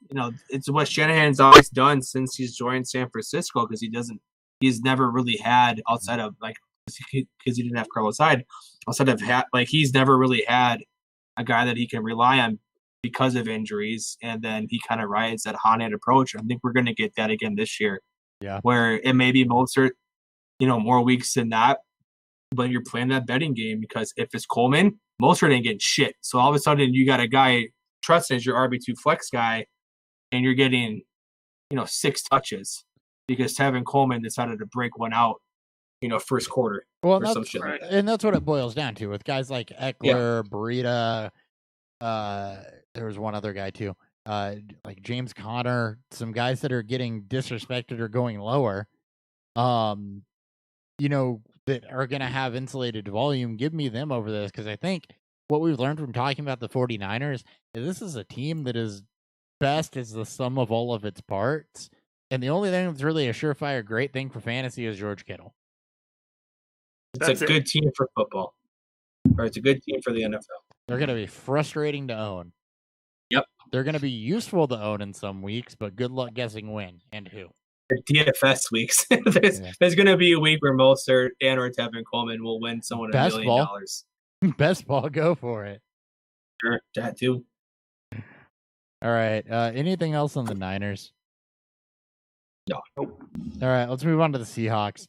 it's what Shanahan's always done since he's joined San Francisco, because he's never really had outside of because he didn't have Carlos Hyde, he's never really had a guy that he can rely on because of injuries, and then he kind of rides that hot hand approach. I think we're going to get that again this year. Yeah, where it may be Mostert, more weeks than not, but you're playing that betting game, because if it's Coleman, Mostert ain't getting shit. So all of a sudden you got a guy trusted as your RB2 flex guy, and you're getting 6 touches because Tevin Coleman decided to break one out first quarter. Well, or some shit like that. and that's what it boils down to with guys like Eckler, Breida. There was one other guy too, like James Conner. Some guys that are getting disrespected or going lower. That are going to have insulated volume. Give me them over this, because I think what we've learned from talking about the 49ers is this is a team that is best as the sum of all of its parts. And the only thing that's really a surefire great thing for fantasy is George Kittle. It's a good team for football. Or it's a good team for the NFL. They're going to be frustrating to own. Yep. They're going to be useful to own in some weeks, but good luck guessing when and who. DFS weeks. There's going to be a week where Mostert and or Tevin Coleman will win someone $1 million. Best ball, go for it. Sure, that too. All right. Anything else on the Niners? No. All right. Let's move on to the Seahawks.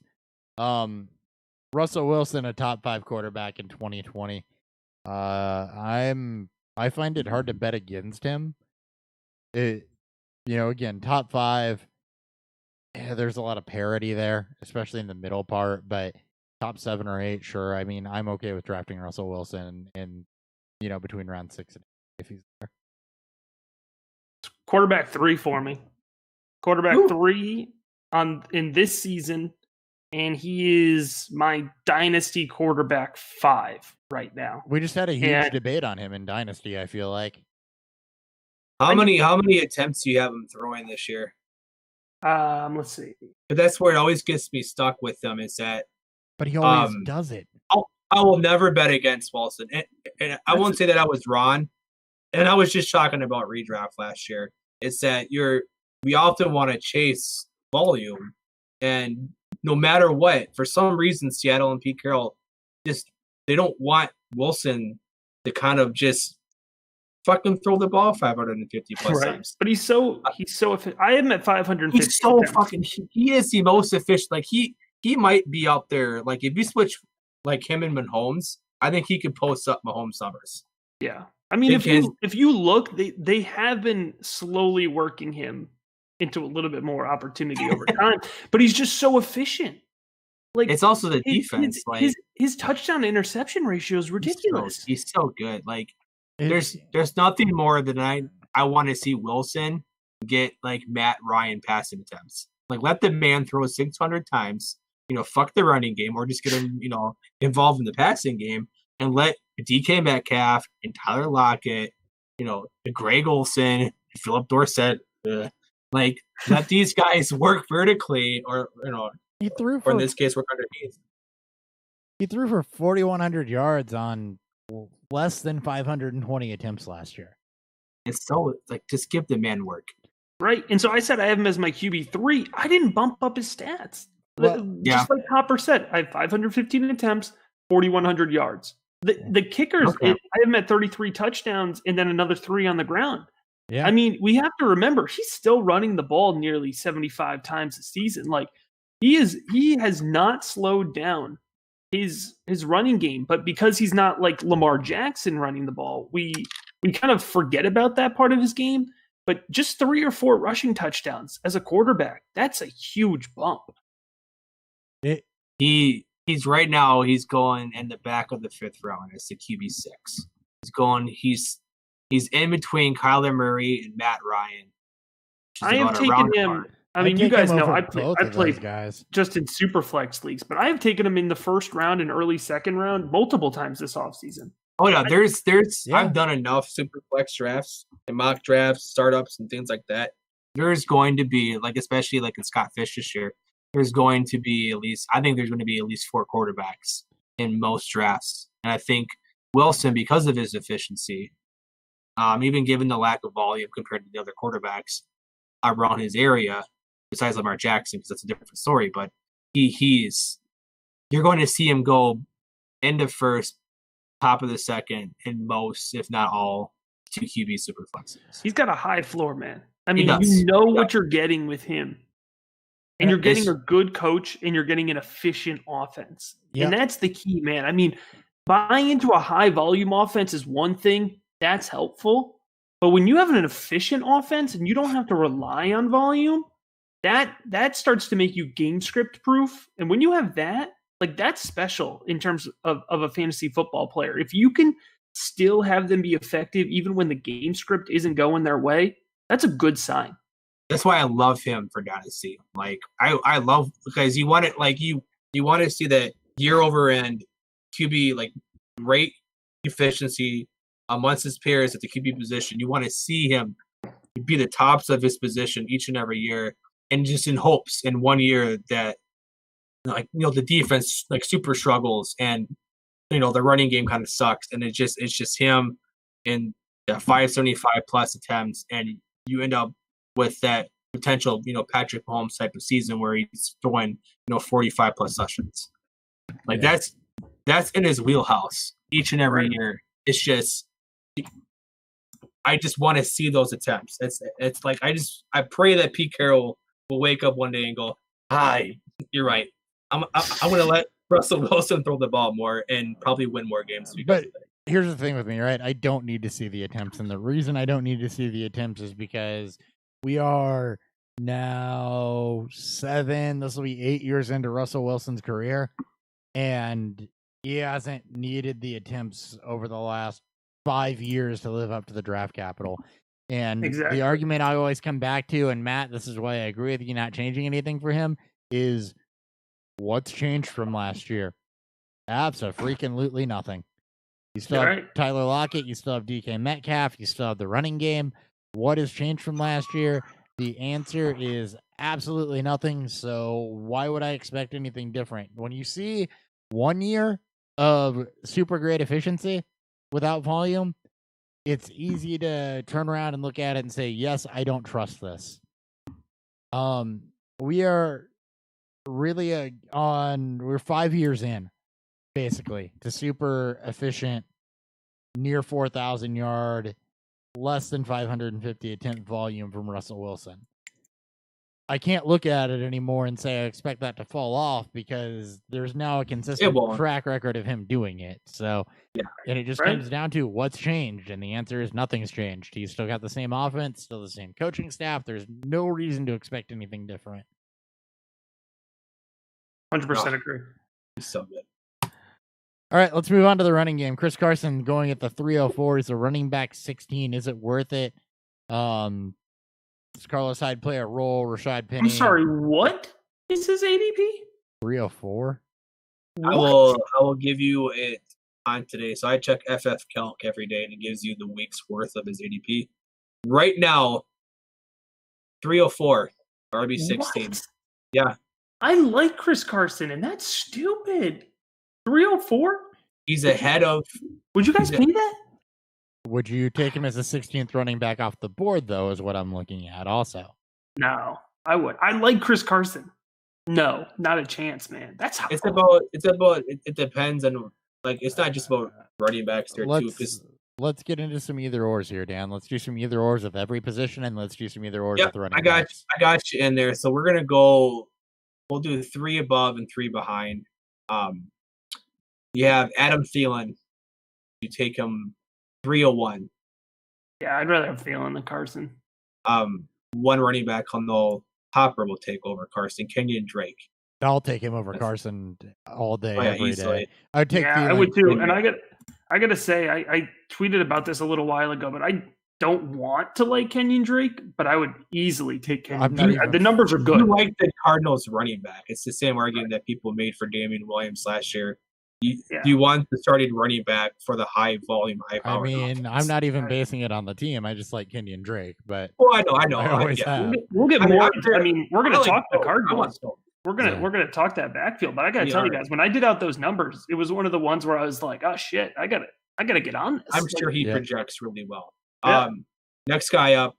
Russell Wilson, a top 5 quarterback in 2020. I find it hard to bet against him. Again, top 5. Yeah, there's a lot of parity there, especially in the middle part, but top 7 or 8, sure. I mean, I'm okay with drafting Russell Wilson in between round 6 and 8 if he's there. Quarterback 3 for me. Quarterback 3 in this season, and he is my dynasty quarterback 5 right now. We just had a huge debate on him in dynasty, I feel like. How many attempts do you have him throwing this year? Let's see. But that's where it always gets me stuck with them is that. But he always does it. I will never bet against Wilson, and I won't say that I was wrong. And I was just talking about redraft last year. It's that we often want to chase volume, and no matter what, for some reason, Seattle and Pete Carroll they don't want Wilson to kind of just fucking throw the ball 550 plus times. But he's so efficient. I am at 550. He's so fucking. He is the most efficient. Like he might be up there. Like if you switch like him and Mahomes, I think he could post up Mahomes numbers. Yeah, I mean if you look, they have been slowly working him into a little bit more opportunity over time. But he's just so efficient. Like it's also the defense. His touchdown to interception ratio is ridiculous. He's so good. Like. There's nothing more than I want to see Wilson get like Matt Ryan passing attempts. Like let the man throw 600 times, fuck the running game, or just get him, involved in the passing game, and let DK Metcalf and Tyler Lockett, Greg Olsen, Philip Dorsett, let these guys work vertically, or he threw or in this case work underneath. He threw for 4,100 yards on less than 520 attempts last year. It's so just give the man work. Right. And so I said I have him as my QB3. I didn't bump up his stats. Just like Hopper said, I have 515 attempts, 4,100 yards. The kickers, I have him at 33 touchdowns and then another 3 on the ground. Yeah. I mean, we have to remember he's still running the ball nearly 75 times a season. Like he has not slowed down his running game, but because he's not like Lamar Jackson running the ball, we kind of forget about that part of his game. But just 3 or 4 rushing touchdowns as a quarterback, that's a huge bump. He's right now he's going in the back of the 5th round as the QB6. He's in between Kyler Murray and Matt Ryan. I am taking him. I mean, you guys know I played guys just in super flex leagues, but I have taken him in the 1st round and early 2nd round multiple times this offseason. Oh yeah, I've done enough super flex drafts and mock drafts, startups, and things like that. There's going to be especially in Scott Fish this year. There's going to be at least 4 quarterbacks in most drafts, and I think Wilson, because of his efficiency, even given the lack of volume compared to the other quarterbacks around his area. Besides Lamar Jackson, because that's a different story, but you're going to see him go end of 1st, top of the 2nd, in most, if not all, 2 QB super flexes. He's got a high floor, man. I mean, what you're getting with him, and you're getting a good coach, and you're getting an efficient offense, and that's the key, man. I mean, buying into a high volume offense is one thing that's helpful, but when you have an efficient offense and you don't have to rely on volume. That starts to make you game script proof. And when you have that, Like, that's special in terms of a fantasy football player. If you can still have them be effective even when the game script isn't going their way, that's a good sign. That's why I love him for Dynasty. Like I love, because you want it, like you want to see that year over end QB like rate efficiency amongst his peers at the QB position. You want to see him be the tops of his position each and every year, and just in hopes in 1 year that, like, the defense like super struggles and the running game kind of sucks, and it's just him in 575 plus attempts, and you end up with that potential Patrick Mahomes type of season where he's throwing 45 plus touchdowns. Like that's in his wheelhouse each and every year. It's just, I just want to see those attempts. It's like I pray that Pete Carroll will wake up one day and go, "Hi, you're right. I'm going to let Russell Wilson throw the ball more and probably win more games." But here's the thing with me, right? I don't need to see the attempts, and the reason I don't need to see the attempts is because we are now 7. This will be 8 years into Russell Wilson's career, and he hasn't needed the attempts over the last 5 years to live up to the draft capital. And Exactly. the argument I always come back to, and Matt, this is why I agree with you not changing anything for him, is what's changed from last year? Abso-freaking-lutely nothing. You still have Tyler Lockett, you still have DK Metcalf, you still have the running game. What has changed from last year? The answer is absolutely nothing. So why would I expect anything different? When you see 1 year of super great efficiency without volume, it's easy to turn around and look at it and say, yes, I don't trust this. We are really we're 5 years in, basically, to super efficient, near 4,000 yard, less than 550 attempt volume from Russell Wilson. I can't look at it anymore and say I expect that to fall off, because there's now a consistent track record of him doing it. So, and it just comes down to what's changed, and the answer is nothing's changed. He's still got the same offense, still the same coaching staff. There's no reason to expect anything different. 100% agree. He's so good. All right, let's move on to the running game. Chris Carson going at the 304. He's a running back 16. Is it worth it? Does Carlos Hyde play a role? Rashad Penny. I'm sorry, what is his ADP? 304. I will give you it on today. So I check FF Calc every day, and it gives you the week's worth of his ADP. Right now, 304, RB 16. What? Yeah. I like Chris Carson, and that's stupid. 304? He's ahead of. Would you guys pay that? Would you take him as a 16th running back off the board, though, is what I'm looking at also. No, I would. I like Chris Carson. No, not a chance, man. That's how it depends on, like, it's not just about running backs here, too. Let's get into some either ors here, Dan. Let's do some either ors with every position, and let's do some either ors with running backs. I got you in there. So we're gonna go. We'll do 3 above and 3 behind. You have Adam Thielen. You take him 301. Yeah, I'd rather have Thielen than Carson. One running back on the Hopper will take over Carson. Kenyon Drake. I'll take him over Carson all day, every day. I'd take Thielen. I would too. And I gotta say, I tweeted about this a little while ago, but I don't want to like Kenyon Drake, but I would easily take Kenyon Drake. The numbers are good. You like the Cardinals running back. It's the same argument that people made for Damian Williams last year. You want the starting running back for the high volume, high power. I mean, I'm not even basing it on the team. I just like Kenyon Drake, but I know. We'll get more. I mean, we're going to talk the Cardinals. We're gonna talk that backfield, but I gotta tell you guys, when I did out those numbers, it was one of the ones where I was like, "Oh shit, I gotta get on this." I'm sure he projects really well. Yeah. Next guy up,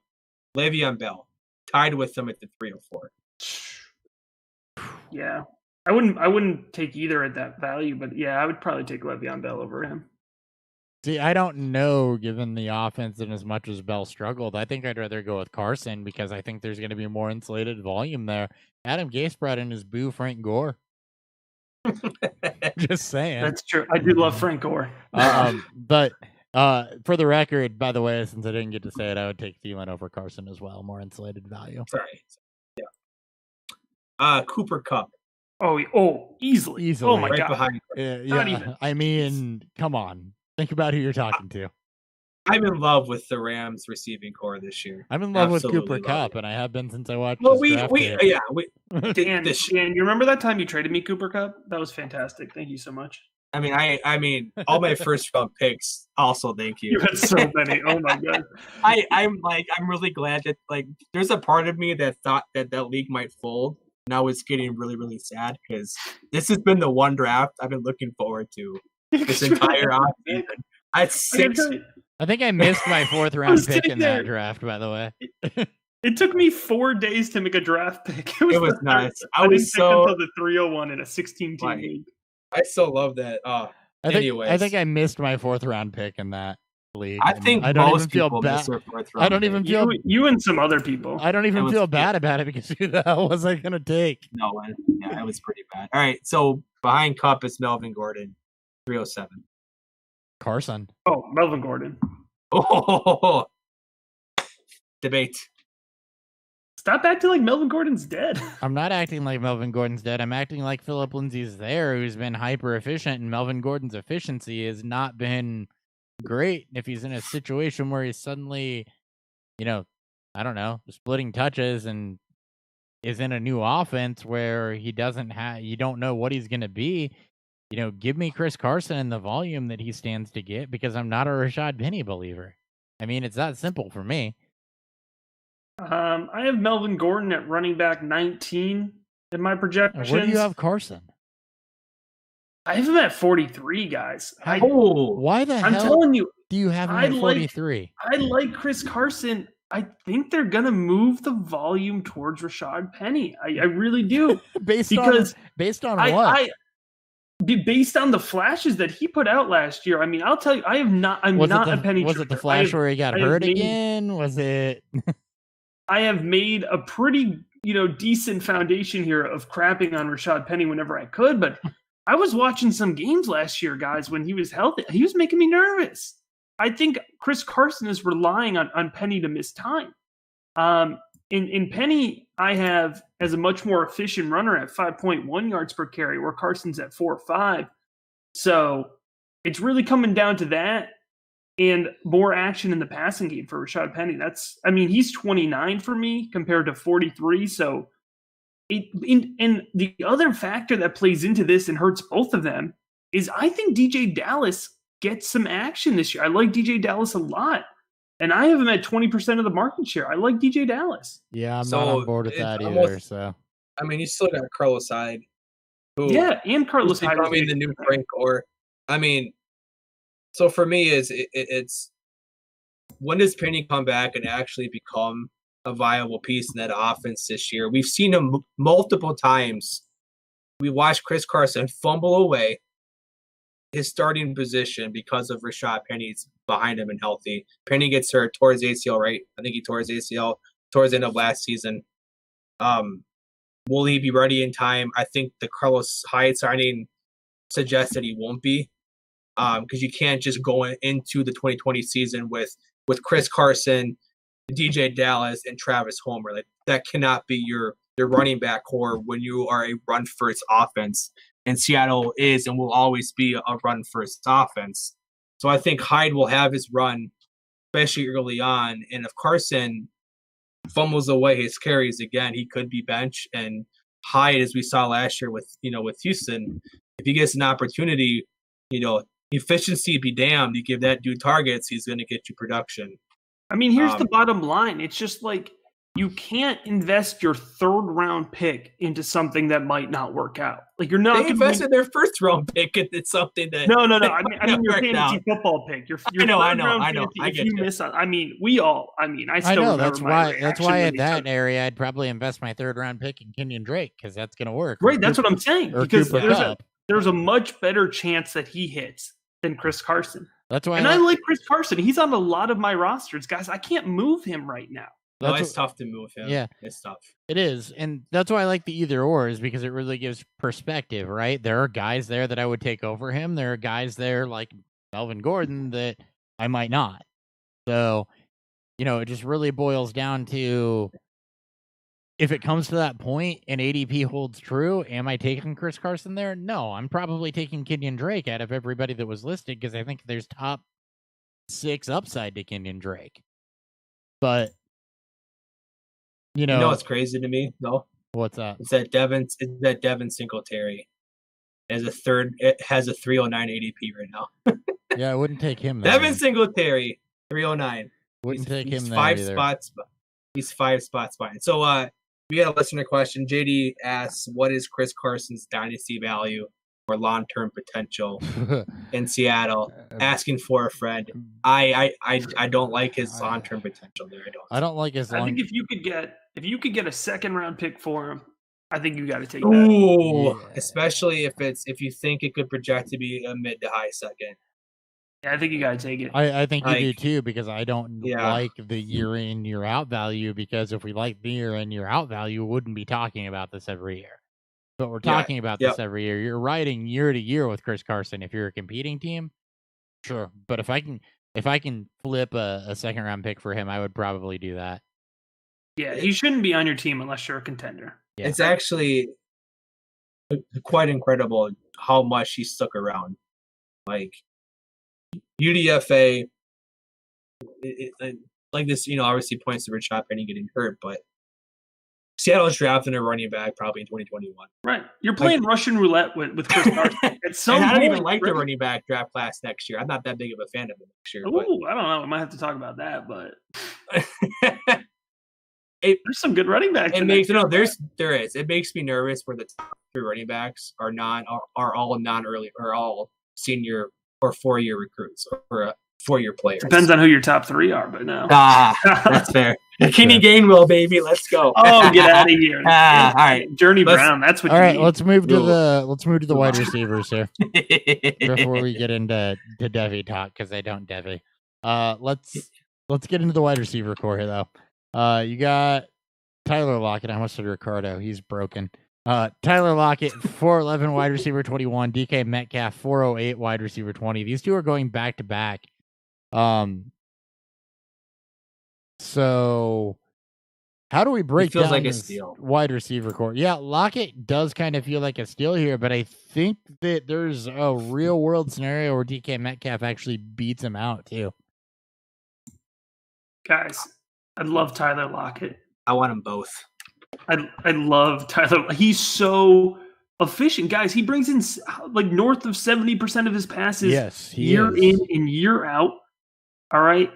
Le'Veon Bell, tied with him at the 304. Yeah. I wouldn't take either at that value, but yeah, I would probably take Le'Veon Bell over him. See, I don't know, given the offense and as much as Bell struggled, I think I'd rather go with Carson because I think there's going to be more insulated volume there. Adam Gase brought in his boo Frank Gore. Just saying. That's true. I do love Frank Gore. But for the record, by the way, since I didn't get to say it, I would take Thielen over Carson as well. More insulated value. Sorry. Yeah. Cooper Kupp. Easily. Oh my right god. behind. Not even. I mean, come on. Think about who you're talking to. I'm in love with the Rams receiving core this year. I'm in love Absolutely with Cooper love Kupp, and I have been since I watched Well, his draft tape. Dan, you remember that time you traded me Cooper Kupp? That was fantastic. Thank you so much. I mean, all my first round picks. Also, thank you. You had so many. Oh my god. I'm really glad that there's a part of me that thought that league might fold. Now it's getting really, really sad because this has been the one draft I've been looking forward to this entire offseason. I think I missed my 4th round pick in that draft, by the way. It took me 4 days to make a draft pick. It was nuts. I didn't pick until the 301 in a 16-team league. I still love that. I think I missed my 4th round pick in that league. I think I don't most even feel people bad. miss their 4th round. I don't even feel you and some other people. I don't even feel bad about it because who the hell was I gonna take? No, yeah, it was pretty bad. All right, so behind Kupp is Melvin Gordon, 307. Carson. Oh, Melvin Gordon. Oh, debate. Stop acting like Melvin Gordon's dead. I'm not acting like Melvin Gordon's dead. I'm acting like Phillip Lindsay's there, who's been hyper efficient, and Melvin Gordon's efficiency has not been great. If he's in a situation where he's suddenly, I don't know, splitting touches and is in a new offense where he doesn't have, you don't know what he's going to be, give me Chris Carson and the volume that he stands to get, because I'm not a Rashad Penny believer. I mean, it's that simple for me. I have Melvin Gordon at running back 19 in my projections. Where do you have Carson? I have him at 43, guys. Why the hell? I'm telling you, do you have him at 43? I like Chris Carson. I think they're gonna move the volume towards Rashad Penny. I really do. Based on what? Based on the flashes that he put out last year. I mean, I'll tell you, I'm not a Penny. Was it the flash where he got hurt again? Was it? I have made a pretty, decent foundation here of crapping on Rashad Penny whenever I could, but I was watching some games last year, guys, when he was healthy. He was making me nervous. I think Chris Carson is relying on Penny to miss time. In Penny, I have as a much more efficient runner at 5.1 yards per carry, where Carson's at 4.5. So it's really coming down to that and more action in the passing game for Rashad Penny. He's 29 for me compared to 43. So and the other factor that plays into this and hurts both of them is I think DJ Dallas gets some action this year. I like DJ Dallas a lot. And I have him at 20% of the market share. I like DJ Dallas. Yeah, I'm not on board with that either. So, you still got Carlos Hyde. And Carlos Hyde. The new Frank Gore. So for me, it's when does Penny come back and actually become a viable piece in that offense this year? We've seen him multiple times. We watched Chris Carson fumble away his starting position because of Rashad Penny's behind him and healthy. Penny gets hurt, tore his ACL, right? I think he tore his ACL towards the end of last season. Will he be ready in time? I think the Carlos Hyde signing suggests that he won't be. Because you can't just go into the 2020 season with Chris Carson, DJ Dallas, and Travis Homer. Like, that cannot be your running back core when you are a run-first offense. And Seattle is and will always be a run-first offense. So I think Hyde will have his run, especially early on. And if Carson fumbles away his carries again, he could be bench. And Hyde, as we saw last year with Houston, if he gets an opportunity, efficiency be damned. You give that dude targets, he's going to get you production. Here's the bottom line. It's just like you can't invest your 3rd round pick into something that might not work out. Like, you're not invested their 1st round pick into something that No. I mean your fantasy football pick. I know. I get you. Miss on. we all. I still know that's why at that area I'd probably invest my 3rd round pick in Kenyon Drake, because that's going to work. Right, that's what I'm saying. Because there's a much better chance that he hits than Chris Carson. That's why. I like Chris Carson. He's on a lot of my rosters, guys. I can't move him right now. It's tough to move him. Yeah, it's tough. It is, and that's why I like the either or, is because it really gives perspective. Right, there are guys there that I would take over him. There are guys there like Melvin Gordon that I might not. So, it just really boils down to if it comes to that point and ADP holds true, am I taking Chris Carson there? No, I'm probably taking Kenyon Drake out of everybody that was listed because I think there's top 6 upside to Kenyon Drake. But you know what's crazy to me though? What's that? It's that Devin Singletary has a 309 ADP right now. Yeah, I wouldn't take him there. Devin Singletary, 309. Wouldn't take him there 5 either. spots. He's 5 spots behind. So we got a listener question. JD asks, what is Chris Carson's dynasty value or long-term potential in Seattle? Asking for a friend. I don't like his long-term potential there. I don't like his. I think if you could get a second-round pick for him, I think you got to take that. Ooh, Yeah. especially if you think it could project to be a mid to high second. Yeah, I think you got to take it. I think you do too, because I don't Yeah. like the year in, year out value, because if we like the year in, year out value, we wouldn't be talking about this every year. But we're talking about this every year. You're riding year to year with Chris Carson. If you're a competing team, sure. But if I can flip a second round pick for him, I would probably do that. Yeah, he shouldn't be on your team unless you're a contender. Yeah. It's actually quite incredible how much he stuck around. Like UDFA, like this, obviously points to Rashad Penny getting hurt, but Seattle's drafting a running back probably in 2021. Right. You're playing Russian roulette with Chris Carson. I don't even like the running back draft class next year. I'm not that big of a fan of it next year. Ooh, I don't know. I might have to talk about that, but there's some good running backs. There is. It makes me nervous where the top 3 running backs are all non-early or all senior or 4-year recruits or 4-year players. Depends on who your top 3 are, but no. That's fair. Kenny Gainwell, baby, let's go. Oh, get out of here! All right, Journey Brown. That's what. All right, need. let's move to the wide receivers here before we get into Devy talk, because I don't Devy. Let's get into the wide receiver core here though. You got Tyler Lockett. I almost said Ricardo. He's broken. Tyler Lockett, 411 wide receiver 21. DK Metcalf, 408 wide receiver 20. These two are going back to back. So how do we break down like this a steal. wide receiver core? Yeah, Lockett does kind of feel like a steal here, but I think that there's a real world scenario where DK Metcalf actually beats him out too. Guys, I love Tyler Lockett. I want them both. I love Tyler. He's so efficient, guys. He brings in like north of 70% of his passes year in and year out. All right.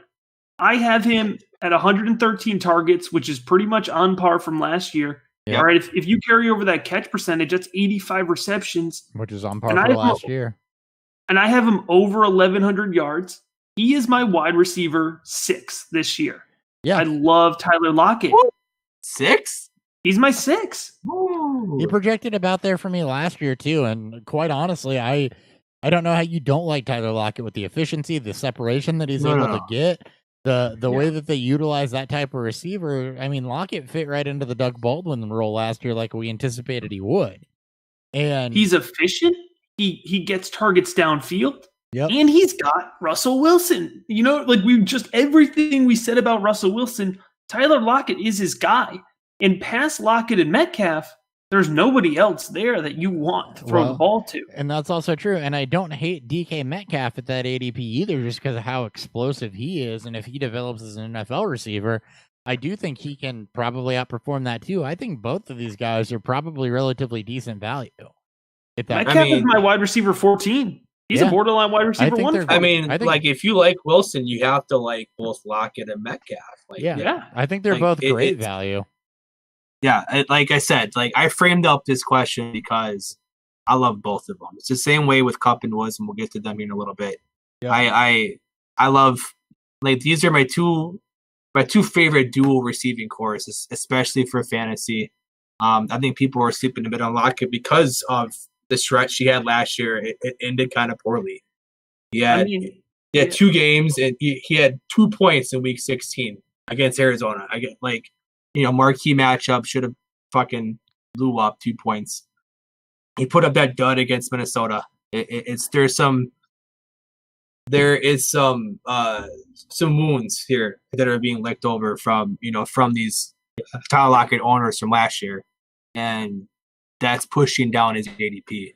I have him at 113 targets, which is pretty much on par from last year. Yep. All right. If you carry over that catch percentage, that's 85 receptions. Which is on par for last year. And I have him over 1,100 yards. He is my wide receiver 6 this year. Yeah. I love Tyler Lockett. 6? He's my 6. Ooh. He projected about there for me last year too, and quite honestly, I don't know how you don't like Tyler Lockett with the efficiency, the separation that he's able to get, the way that they utilize that type of receiver. I mean, Lockett fit right into the Doug Baldwin role last year, like we anticipated he would. And he's efficient. He gets targets downfield. Yep. And he's got Russell Wilson. Everything we said about Russell Wilson, Tyler Lockett is his guy. And past Lockett and Metcalf, there's nobody else there that you want to throw the ball to. And that's also true. And I don't hate DK Metcalf at that ADP either, just because of how explosive he is. And if he develops as an NFL receiver, I do think he can probably outperform that too. I think both of these guys are probably relatively decent value. Metcalf is my wide receiver 14. He's a borderline wide receiver 1. If you like Wilson, you have to like both Lockett and Metcalf. I think they're both great value. Yeah, like I said, I framed up this question because I love both of them. It's the same way with Kupp and Woods, and we'll get to them in a little bit. Yeah. I love these are my two favorite dual receiving cores, especially for fantasy. I think people are sleeping a bit on Lockett because of the stretch he had last year. It ended kind of poorly. He had 2 games, and he had 2 points in week 16 against Arizona. I get marquee matchup, should have fucking blew up 2 points. He put up that dud against Minnesota. There is some wounds here that are being licked over from these Tyler Lockett owners from last year, and that's pushing down his ADP.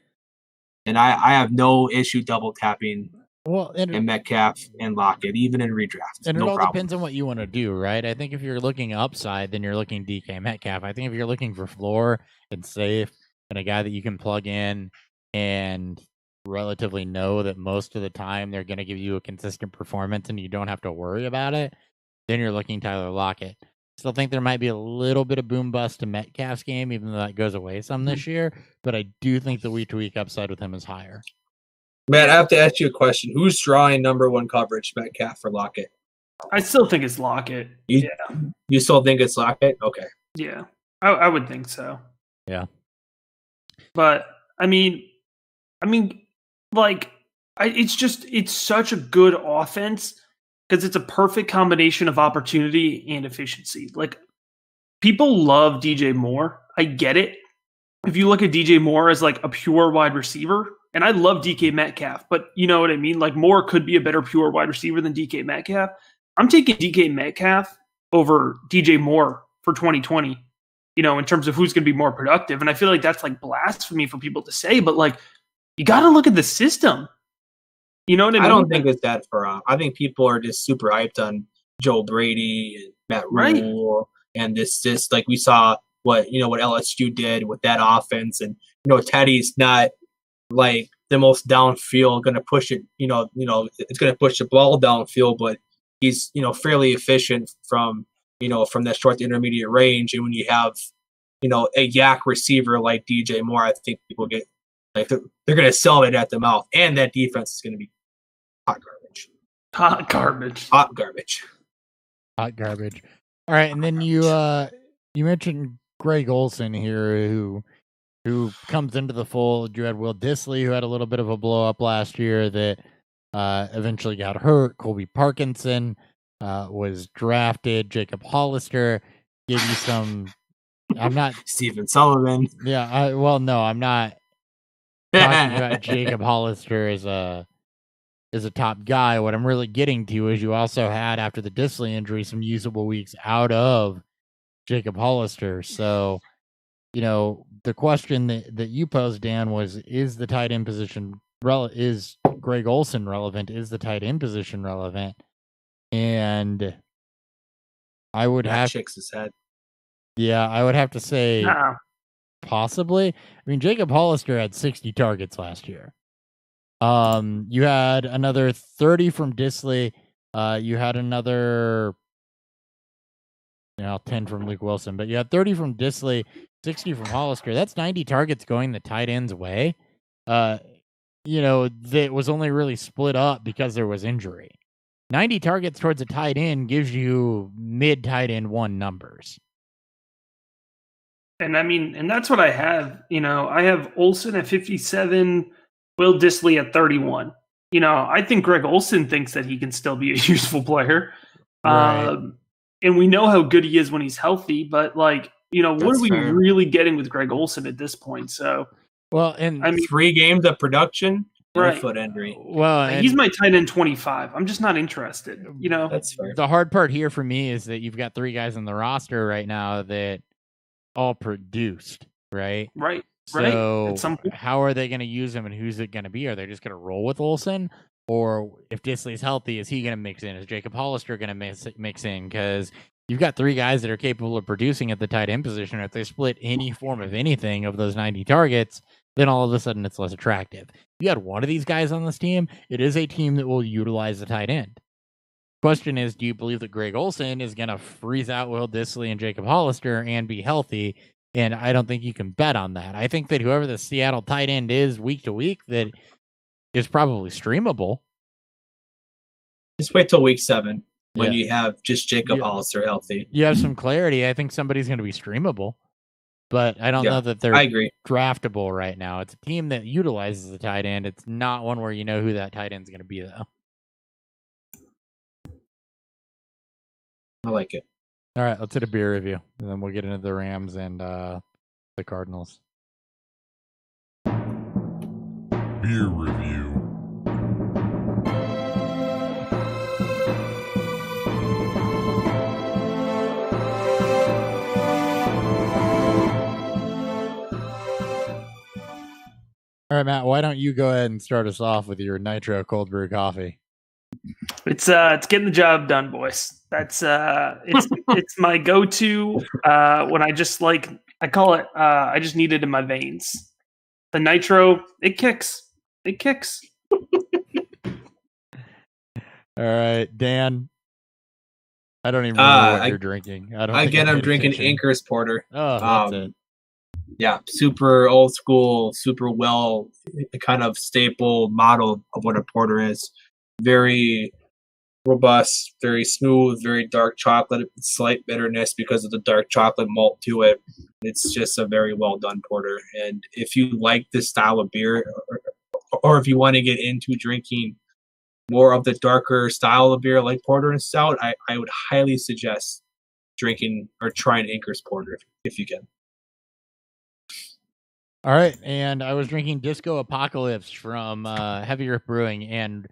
And I have no issue double tapping and Metcalf and Lockett, even in redraft. And no it all problem. depends on what you want to do, right? I think if you're looking upside, then you're looking DK Metcalf. I think if you're looking for floor and safe and a guy that you can plug in and relatively know that most of the time they're going to give you a consistent performance and you don't have to worry about it, then you're looking Tyler Lockett. Still think there might be a little bit of boom bust to Metcalf's game, even though that goes away some this year. But I do think the week-to-week upside with him is higher. Matt, I have to ask you a question. Who's drawing number one coverage, Metcalf or Lockett? I still think it's Lockett. You still think it's Lockett? Okay. Yeah, I would think so. Yeah. But, it's such a good offense because it's a perfect combination of opportunity and efficiency. Like, people love DJ Moore. I get it. If you look at DJ Moore as like a pure wide receiver, and I love DK Metcalf, but you know what I mean? Like, Moore could be a better pure wide receiver than DK Metcalf. I'm taking DK Metcalf over DJ Moore for 2020, in terms of who's going to be more productive. And I feel like that's like blasphemy for people to say, but like, you got to look at the system. You know what I mean? I don't think it's that far off. I think people are just super hyped on Joe Brady and Matt Rule and this like we saw what LSU did with that offense, and Teddy's not like the most downfield going to push it. It's going to push the ball downfield, but he's fairly efficient from that short to intermediate range. And when you have a yak receiver like DJ Moore, I think people get like they're going to sell it at the mouth, and that defense is going to be hot garbage. Hot garbage. Hot garbage. Hot garbage. All right, and then you mentioned Greg Olsen here, who comes into the fold. You had Will Dissly, who had a little bit of a blow up last year that eventually got hurt. Colby Parkinson was drafted. Jacob Hollister gave you some. I'm not Stephen Sullivan. Yeah, I'm not talking about Jacob Hollister as a top guy. What I'm really getting to is you also had, after the Dissly injury, some usable weeks out of Jacob Hollister. So, the question that you posed, Dan, was, is the tight end position is Greg Olsen relevant? Is the tight end position relevant? And I would shakes his head. Yeah, I would have to say possibly. I mean, Jacob Hollister had 60 targets last year. You had another 30 from Dissly. You had another 10 from Luke Wilson, but you had 30 from Dissly, 60 from Hollister. That's 90 targets going the tight end's way. That was only really split up because there was injury. 90 targets towards a tight end gives you mid tight end one numbers. And and that's what I have. I have Olsen at 57, Will Dissly at 31. I think Greg Olsen thinks that he can still be a useful player. Right. And we know how good he is when he's healthy, but what are we fair. really getting with Greg Olsen at this point? So, and 3 games of production, right. foot injury. Well, he's my tight end 25. I'm just not interested. That's fair. The hard part here for me is that you've got 3 guys on the roster right now that all produced, right? Right. So At some point. how are they going to use him, and who's it going to be? Are they just going to roll with Olsen? Or if Dissly's healthy, is he going to mix in? Is Jacob Hollister going to mix in? Because you've got 3 guys that are capable of producing at the tight end position. If they split any form of anything of those 90 targets, then all of a sudden it's less attractive. If you had one of these guys on this team, it is a team that will utilize the tight end. Question is, do you believe that Greg Olsen is going to freeze out Will Dissly and Jacob Hollister and be healthy? And I don't think you can bet on that. I think that whoever the Seattle tight end is week to week, that is probably streamable. Just wait till week 7 when you have just Jacob Hollister healthy. You have some clarity. I think somebody's going to be streamable, but I don't know that they're draftable right now. It's a team that utilizes the tight end. It's not one where you know who that tight end's going to be, though. I like it. All right, let's hit a beer review, and then we'll get into the Rams and the Cardinals. Beer review. All right, Matt, why don't you go ahead and start us off with your Nitro cold brew coffee? It's getting the job done, boys. That's it's my go-to when I call it I just need it in my veins. The Nitro, it kicks. It kicks. All right, Dan. I don't even remember what you're drinking. I'm drinking Anchor's Porter. Oh, that's it. Yeah, super old school, super well kind of staple model of what a porter is. Very robust, very smooth, very dark chocolate, slight bitterness because of the dark chocolate malt to it. It's just a very well done porter. And if you like this style of beer, or if you want to get into drinking more of the darker style of beer like porter and stout, I would highly suggest drinking or trying Anchor's Porter if you can. All right, and I was drinking Disco Apocalypse from Heavy Earth Brewing, and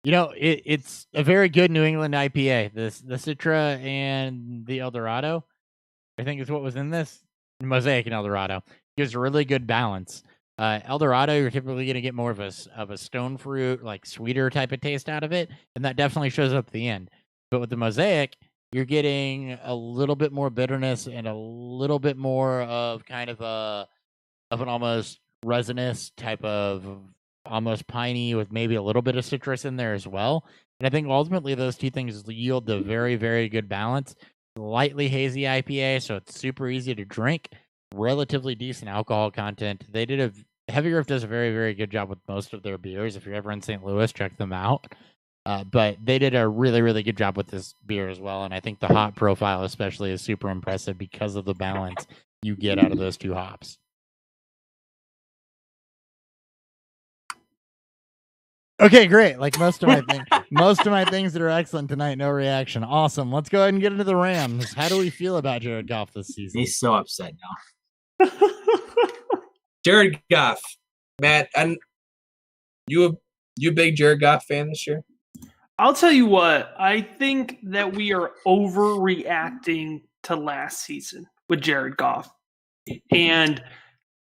it's a very good New England IPA. The Citra and the El Dorado, I think is what was in this. Mosaic and El Dorado gives a really good balance. El Dorado, you're typically going to get more of a stone fruit, like sweeter type of taste out of it, and that definitely shows up at the end. But with the Mosaic, you're getting a little bit more bitterness and a little bit more of kind of an almost resinous type of almost piney with maybe a little bit of citrus in there as well. And I think ultimately those two things yield a very, very good balance. Lightly hazy IPA, so it's super easy to drink. Relatively decent alcohol content. Heavy Earth does a very, very good job with most of their beers. If you're ever in St. Louis, check them out. But they did a really, really good job with this beer as well. And I think the hop profile especially is super impressive because of the balance you get out of those two hops. Okay, great. Like most of my things that are excellent tonight, no reaction. Awesome. Let's go ahead and get into the Rams. How do we feel about Jared Goff this season? He's so upset now. Jared Goff, Matt, and you a big Jared Goff fan this year? I'll tell you what, I think that we are overreacting to last season with Jared Goff. And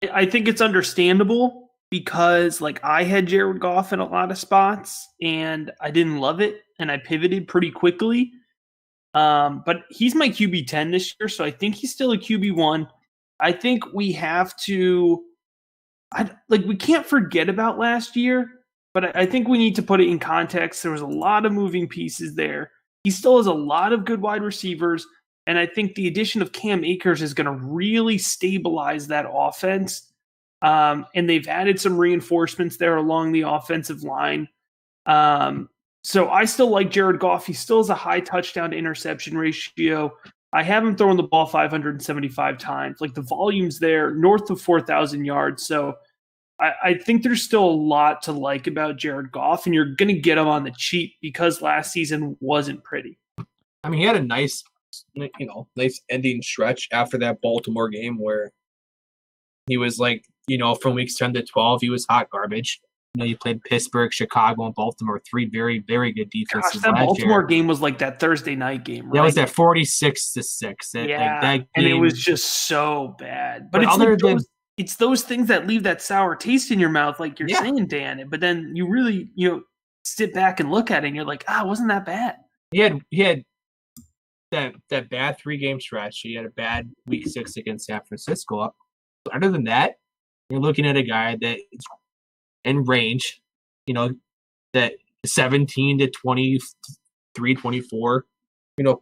I think it's understandable because I had Jared Goff in a lot of spots and I didn't love it and I pivoted pretty quickly. But he's my QB 10 this year, so I think he's still a QB 1. I think we have to we can't forget about last year, but I think we need to put it in context. There was a lot of moving pieces there. He still has a lot of good wide receivers, and I think the addition of Cam Akers is going to really stabilize that offense. And they've added some reinforcements there along the offensive line. So I still like Jared Goff. He still has a high touchdown to interception ratio. I have him throwing the ball 575 times. The volume's there, north of 4,000 yards. So I think there's still a lot to like about Jared Goff, and you're going to get him on the cheap because last season wasn't pretty. I mean, he had a nice ending stretch after that Baltimore game where he was from weeks 10 to 12, he was hot garbage. You played Pittsburgh, Chicago, and Baltimore, 3 very, very good defenses. Gosh, that Baltimore game was that Thursday night game, right? That was that 46-6. Yeah, that game, and it was just so bad. But it's those things that leave that sour taste in your mouth, like you're saying, Dan. But then you really, sit back and look at it, and you're like, wasn't that bad? He had that bad 3-game stretch. He had a bad week 6 against San Francisco. Other than that, you're looking at a guy that is in range, that 17 to 23, 24,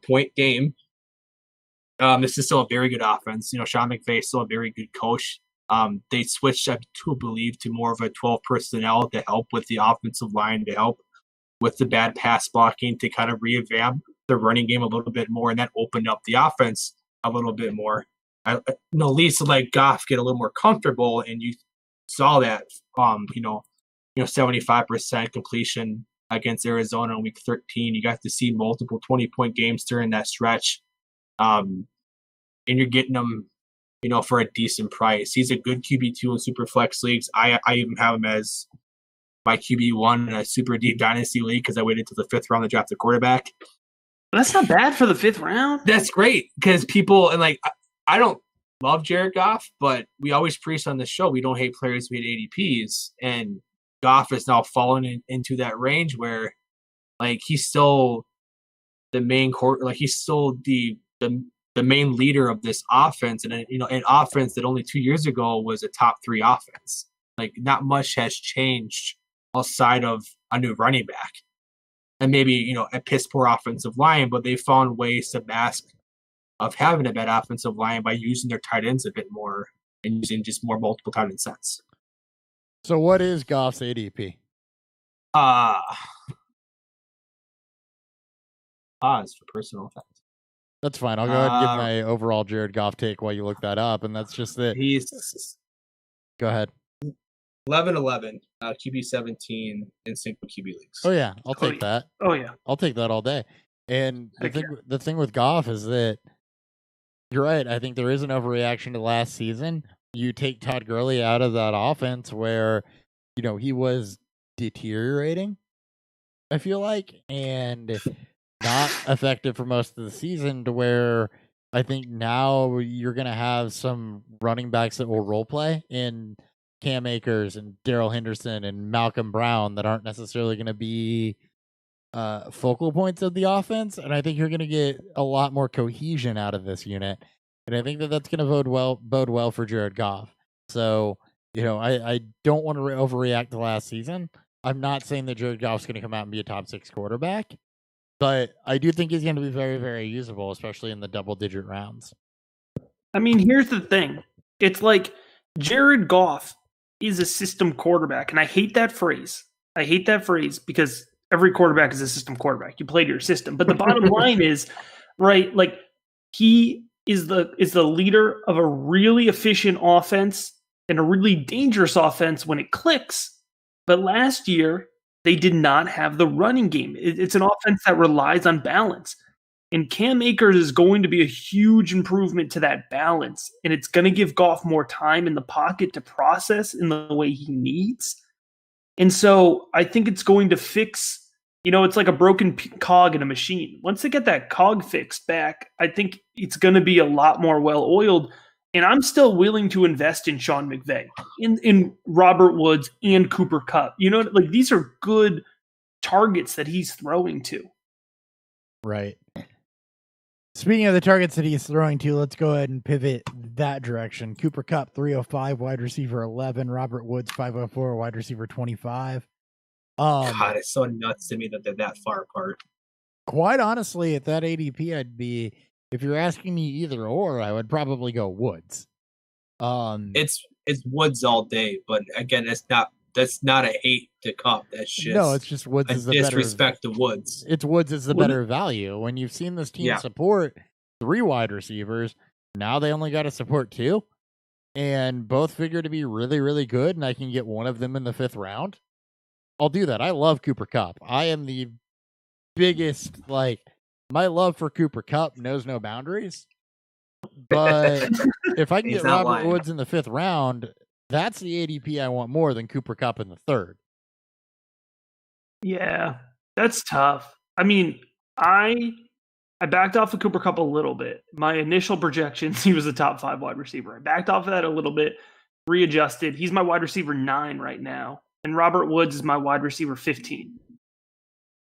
point game. This is still a very good offense. Sean McVay is still a very good coach. They switched up to more of a 12 personnel to help with the offensive line, to help with the bad pass blocking, to kind of revamp the running game a little bit more, and that opened up the offense a little bit more. At least let Goff get a little more comfortable, and you saw that 75% completion against Arizona in week 13. You got to see multiple 20-point games during that stretch. And you're getting them, for a decent price. He's a good QB2 in super flex leagues. I even have him as my QB1 in a super deep dynasty league because I waited till the 5th round to draft the quarterback. That's not bad for the 5th round. That's great because people, and I don't love Jared Goff, but we always preach on the show we don't hate players who hate ADPs, and Goff is now falling into that range where, like, he's still the main court, like he's still the main leader of this offense, and an offense that only 2 years ago was a top 3 offense. Like, not much has changed outside of a new running back, and maybe a piss poor offensive line, but they found ways to mask of having a bad offensive line by using their tight ends a bit more and using just more multiple tight end sets. So what is Goff's ADP? Pause for personal effect. That's fine. I'll go ahead and give my overall Jared Goff take while you look that up, and that's just that. Go ahead. 11-11, QB 17 in single QB leagues. Oh yeah, I'll take that. Oh yeah, I'll take that all day. And the thing with Goff is that you're right. I think there is an overreaction to last season. You take Todd Gurley out of that offense where, he was deteriorating, I feel like, and not effective for most of the season, to where I think now you're going to have some running backs that will role play in Cam Akers and Darrell Henderson and Malcolm Brown that aren't necessarily going to be focal points of the offense. And I think you're going to get a lot more cohesion out of this unit. And I think that's going to bode well for Jared Goff. So, I don't want to overreact to last season. I'm not saying that Jared Goff's going to come out and be a top 6 quarterback, but I do think he's going to be very, very usable, especially in the double-digit rounds. I mean, here's the thing. It's like Jared Goff is a system quarterback, and I hate that phrase. I hate that phrase because every quarterback is a system quarterback. You play to your system. But the bottom line is, right, like, he is the leader of a really efficient offense and a really dangerous offense when it clicks. But last year, they did not have the running game. It's an offense that relies on balance. And Cam Akers is going to be a huge improvement to that balance. And it's going to give Goff more time in the pocket to process in the way he needs. And so I think it's going to fix, it's like a broken cog in a machine. Once they get that cog fixed back, I think it's going to be a lot more well-oiled. And I'm still willing to invest in Sean McVay, in Robert Woods and Cooper Kupp. Like, these are good targets that he's throwing to. Right. Speaking of the targets that he's throwing to, let's go ahead and pivot that direction. Cooper Kupp, 305, wide receiver 11. Robert Woods, 504, wide receiver 25. God, it's so nuts to me that they're that far apart. Quite honestly, at that ADP, if you're asking me either or, I would probably go Woods. It's Woods all day, but again, that's not a hate to Kupp. That's just it's just Woods is the disrespect to Woods. It's Woods is the better value. When you've seen this team support 3 wide receivers, now they only got to support 2, and both figure to be really, really good, and I can get one of them in the 5th round. I'll do that. I love Cooper Kupp. I am the biggest, my love for Cooper Kupp knows no boundaries. But if I can get Robert Woods in the 5th round, that's the ADP I want more than Cooper Kupp in the 3rd. Yeah, that's tough. I mean, I backed off of Cooper Kupp a little bit. My initial projections, he was a top 5 wide receiver. I backed off of that a little bit, readjusted. He's my wide receiver 9 right now. And Robert Woods is my wide receiver 15.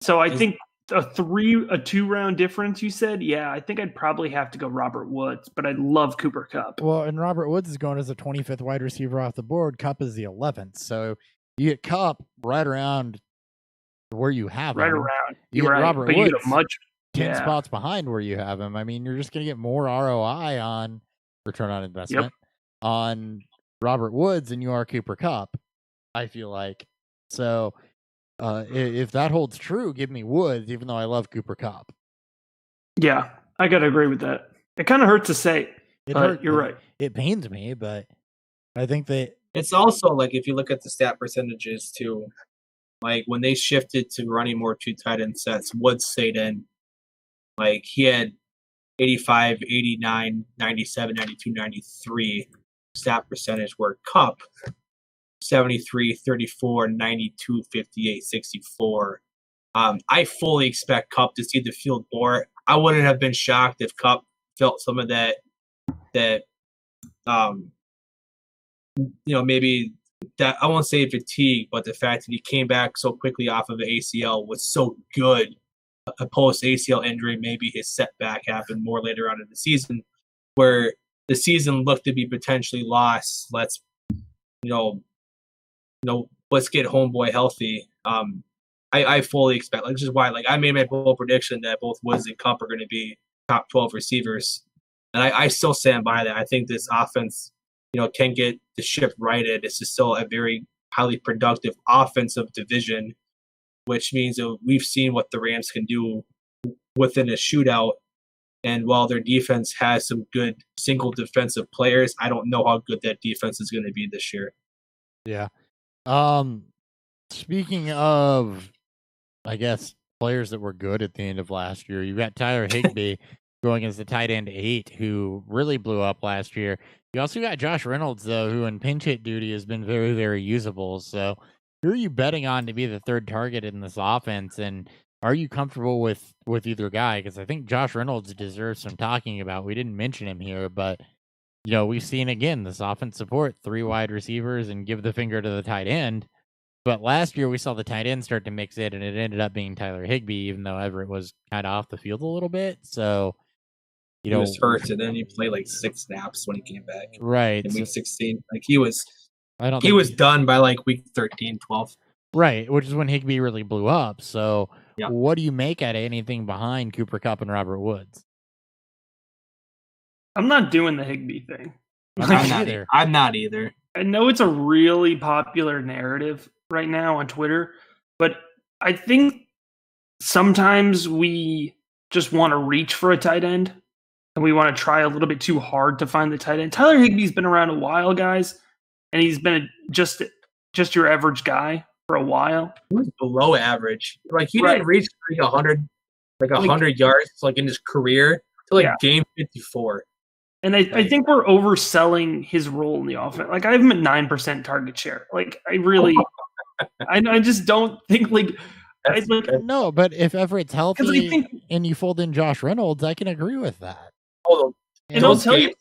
So I think a 2-round difference, you said? Yeah, I think I'd probably have to go Robert Woods, but I love Cooper Kupp. Well, and Robert Woods is going as the 25th wide receiver off the board. Kupp is the 11th. So you get Kupp right around where you have him. Right around. You get Robert Woods, you get 10 spots behind where you have him. I mean, you're just going to get more ROI on return on investment on Robert Woods than you are Cooper Kupp, I feel like. So if that holds true, give me Woods, even though I love Cooper Kupp. Yeah, I got to agree with that. It kind of hurts to say, but you're right. It pains me, but I think that it's also like, if you look at the stat percentages too, like when they shifted to running more 2 tight end sets, Woods stayed in. Like, he had 85, 89, 97, 92, 93 stat percentage, where Kupp 73, 34, 92, 58, 64. I fully expect Kupp to see the field more. I wouldn't have been shocked if Kupp felt some of that maybe that I won't say fatigue, but the fact that he came back so quickly off of the ACL was so good. A post ACL injury, maybe his setback happened more later on in the season, where the season looked to be potentially lost. Let's let's get homeboy healthy. I fully expect, which is why I made my bold prediction that both Woods and Kupp are going to be top 12 receivers, and I still stand by that. I think this offense, can get the ship righted. This is still a very highly productive offensive division, which means that we've seen what the Rams can do within a shootout. And while their defense has some good single defensive players, I don't know how good that defense is going to be this year. Yeah. Speaking of, I guess, players that were good at the end of last year, you got Tyler Higbee going as the tight end 8, who really blew up last year. You also got Josh Reynolds, though, who in pinch hit duty has been very, very usable. So who are you betting on to be the third target in this offense? And are you comfortable with either guy? Because I think Josh Reynolds deserves some talking about. We didn't mention him here, but we've seen again this offense support 3 wide receivers and give the finger to the tight end. But last year we saw the tight end start to mix it, and it ended up being Tyler Higbee, even though Everett was kind of off the field a little bit. So, he was hurt, and then he played 6 snaps when he came back. Right. In week 16. He was done by week 13, 12. Right, which is when Higbee really blew up. So, What do you make out of anything behind Cooper Kupp and Robert Woods? I'm not doing the Higbee thing. I'm not either. I know it's a really popular narrative right now on Twitter, but I think sometimes we just want to reach for a tight end and we want to try a little bit too hard to find the tight end. Tyler Higbee's been around a while, guys, and he's been just your average guy for a while. He was below average. He didn't reach 100 yards in his career till game 54. And I think we're overselling his role in the offense. I have him at 9% target share. I really, I just don't think no. But if Everett's healthy and you fold in Josh Reynolds, I can agree with that. And I'll tell you.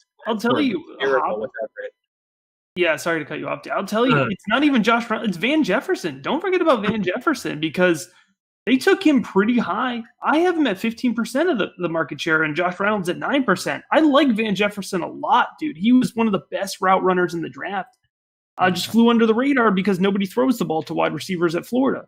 Yeah, sorry to cut you off. I'll tell you, it's not even Josh Reynolds. It's Van Jefferson. Don't forget about Van Jefferson because they took him pretty high. I have him at 15% of the market share and Josh Reynolds at 9%. I like Van Jefferson a lot, dude. He was one of the best route runners in the draft. Just flew under the radar because nobody throws the ball to wide receivers at Florida.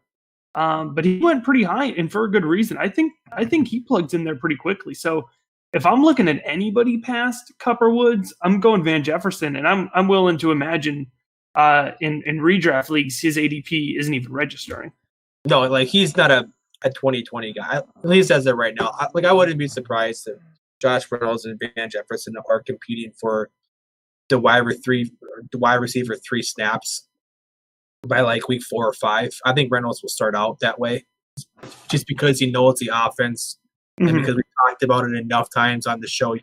But he went pretty high and for a good reason. I think he plugs in there pretty quickly. So if I'm looking at anybody past Kupp or Woods, I'm going Van Jefferson, and I'm willing to imagine in redraft leagues his ADP isn't even registering. No, he's not a 2020 guy. At least as of right now. I wouldn't be surprised if Josh Reynolds and Van Jefferson are competing for the wide receiver 3 snaps by week 4 or 5. I think Reynolds will start out that way, just because he knows the offense, and because we talked about it enough times on the show. You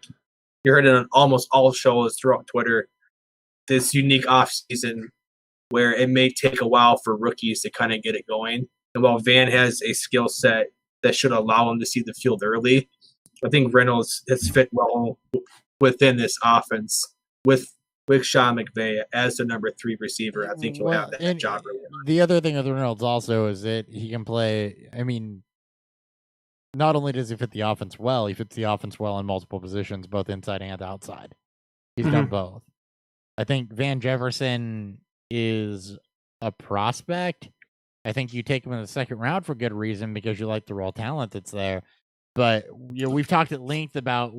heard it on almost all shows throughout Twitter. This unique offseason where it may take a while for rookies to kind of get it going. And while Van has a skill set that should allow him to see the field early, I think Reynolds has fit well within this offense with Sean McVay as the number 3 receiver. I think he'll have that job. The other thing with Reynolds also is that he can play. Not only does he fit the offense well, he fits the offense well in multiple positions, both inside and outside. He's done both. I think Van Jefferson is a prospect. I think you take him in the second round for good reason because you like the raw talent that's there. But we've talked at length about,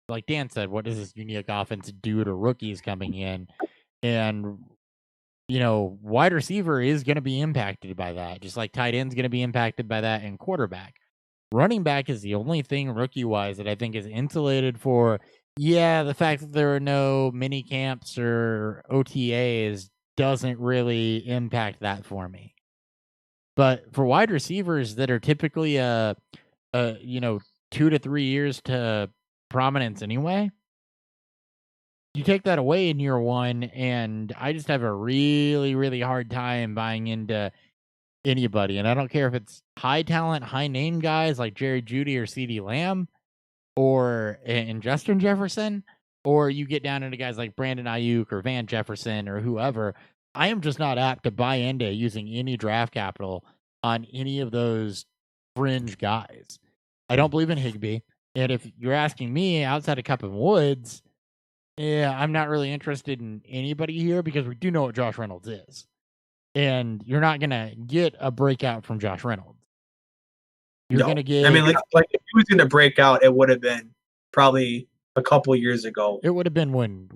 like Dan said, what does this unique offense do to rookies coming in? And, wide receiver is going to be impacted by that, just like tight end's going to be impacted by that, and quarterback. Running back is the only thing rookie-wise that I think is insulated for, the fact that there are no mini camps or OTAs doesn't really impact that for me. But for wide receivers that are typically 2 to 3 years to prominence anyway, you take that away in year 1, and I just have a really, really hard time buying into anybody. And I don't care if it's high talent, high name guys like Jerry Jeudy or CeeDee Lamb, or in Justin Jefferson, or you get down into guys like Brandon Ayuk or Van Jefferson or whoever, I am just not apt to buy into using any draft capital on any of those fringe guys. I don't believe in Higbee. And if you're asking me outside of Cup and Woods, yeah, I'm not really interested in anybody here because we do know what Josh Reynolds is. And you're not going to get a breakout from Josh Reynolds. You're going to get... I mean, like if he was going to break out, it would have been probably a couple years ago. It would have been when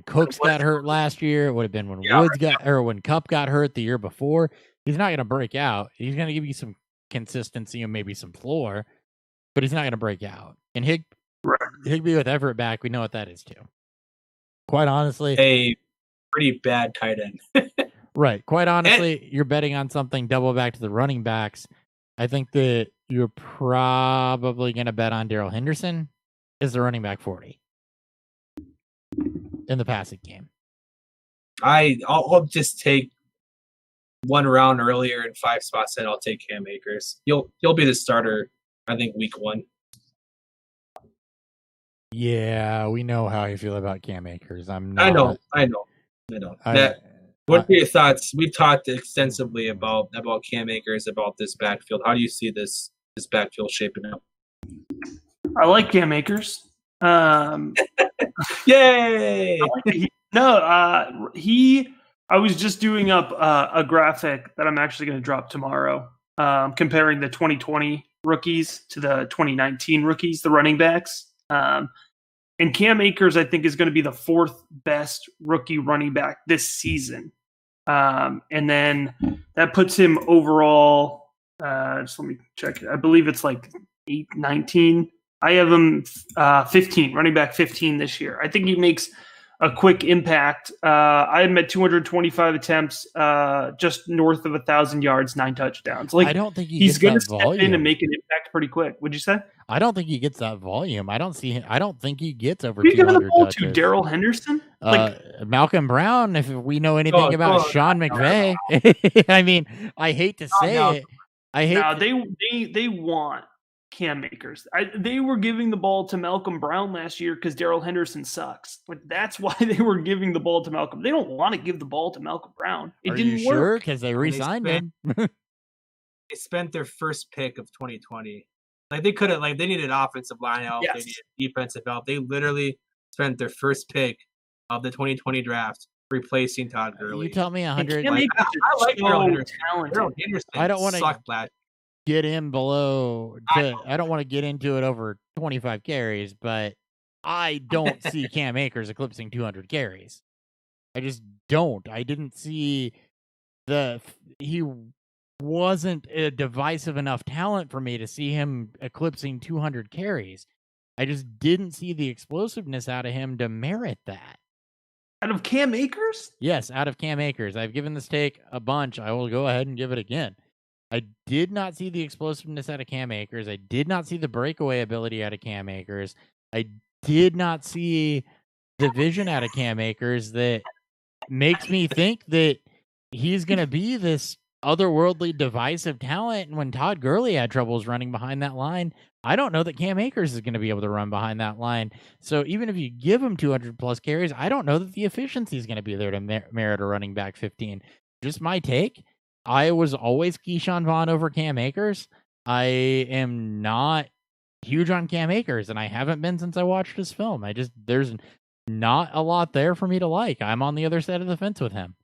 Cooks got hurt last year. It would have been when when Kupp got hurt the year before. He's not going to break out. He's going to give you some consistency and maybe some floor, but he's not going to break out. And Higbee with Everett back, we know what that is too. Quite honestly, a pretty bad tight end. Right. Quite honestly, you're betting on something double back to the running backs. I think that you're probably going to bet on Darrell Henderson as the running back 40 in the passing game. I'll just take one round earlier in 5 spots, and I'll take Cam Akers. He'll be the starter, I think, week 1. Yeah, we know how you feel about Cam Akers. I know. What are your thoughts? We've talked extensively about Cam Akers, about this backfield. How do you see this backfield shaping up? I like Cam Akers. Yay! I was just doing up a graphic that I'm actually going to drop tomorrow, comparing the 2020 rookies to the 2019 rookies, the running backs. And Cam Akers, I think, is going to be the 4th best rookie running back this season. And then that puts him overall, just let me check. I believe it's like 19. I have him 15, running back 15 this year. I think he makes a quick impact. I have him at 225 attempts, just north of 1,000 yards, 9 touchdowns. Like, I don't think he's going to step in and make an impact pretty quick. What'd you say? I don't think he gets that volume. I don't think he gets over 200 touches. Who are you giving the ball to? Darrell Henderson? Malcolm Brown, if we know anything about Sean McVay. I mean, I hate to say it. They want Cam Akers. They were giving the ball to Malcolm Brown last year because Darrell Henderson sucks. Like, that's why they were giving the ball to Malcolm. They don't want to give the ball to Malcolm Brown. It didn't work. Sure, because they re-signed him. They spent their first pick of 2020. Like, they could have, they needed offensive line help. Yes. They needed defensive help. They literally spent their first pick of the 2020 draft replacing Todd Gurley. You tell me 100. I like Darrell Henderson. I don't want to get him below. I don't want to get into it over 25 carries, but I don't see Cam Akers eclipsing 200 carries. I just don't. I didn't see he wasn't a divisive enough talent for me to see him eclipsing 200 carries. I just didn't see the explosiveness out of him to merit that. Out of Cam Akers? Yes, out of Cam Akers. I've given this take a bunch. I will go ahead and give it again. I did not see the explosiveness out of Cam Akers. I did not see the breakaway ability out of Cam Akers. I did not see the vision out of Cam Akers that makes me think that he's going to be this otherworldly divisive talent. And when Todd Gurley had troubles running behind that line, I don't know that Cam Akers is going to be able to run behind that line. So even if you give him 200 plus carries, I don't know that the efficiency is going to be there to merit a running back 15. Just my take. I was always Keyshawn Vaughn over Cam Akers. I am not huge on Cam Akers, and I haven't been since I watched his film. There's not a lot there for me to like. I'm on the other side of the fence with him.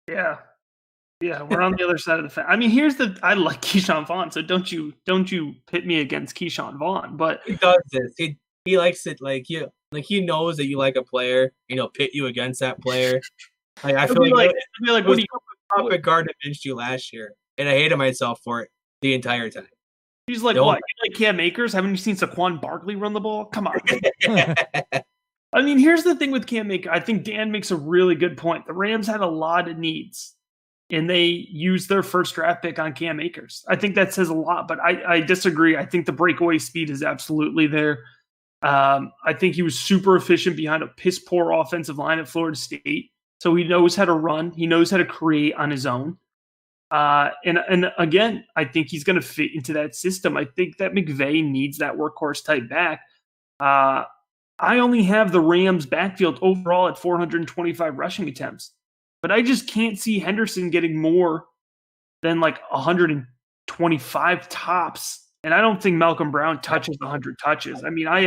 Yeah, we're on the other side of the fence. I mean, I like Keyshawn Vaughn, so don't you pit me against Keyshawn Vaughn. But he does this. He likes it he knows that you like a player, pit you against that player. I feel like what do you guard against you last year, and I hated myself for it the entire time. He's like, what? You like Cam Akers? Haven't you seen Saquon Barkley run the ball? Come on. I mean, here's the thing with Cam Akers. I think Dan makes a really good point. The Rams had a lot of needs, and they used their first draft pick on Cam Akers. I think that says a lot, but I disagree. I think the breakaway speed is absolutely there. I think he was super efficient behind a piss-poor offensive line at Florida State. So he knows how to run. He knows how to create on his own. And again, I think he's going to fit into that system. I think that McVay needs that workhorse type back. I only have the Rams backfield overall at 425 rushing attempts, but I just can't see Henderson getting more than like 125 tops. And I don't think Malcolm Brown touches 100 touches. I mean, I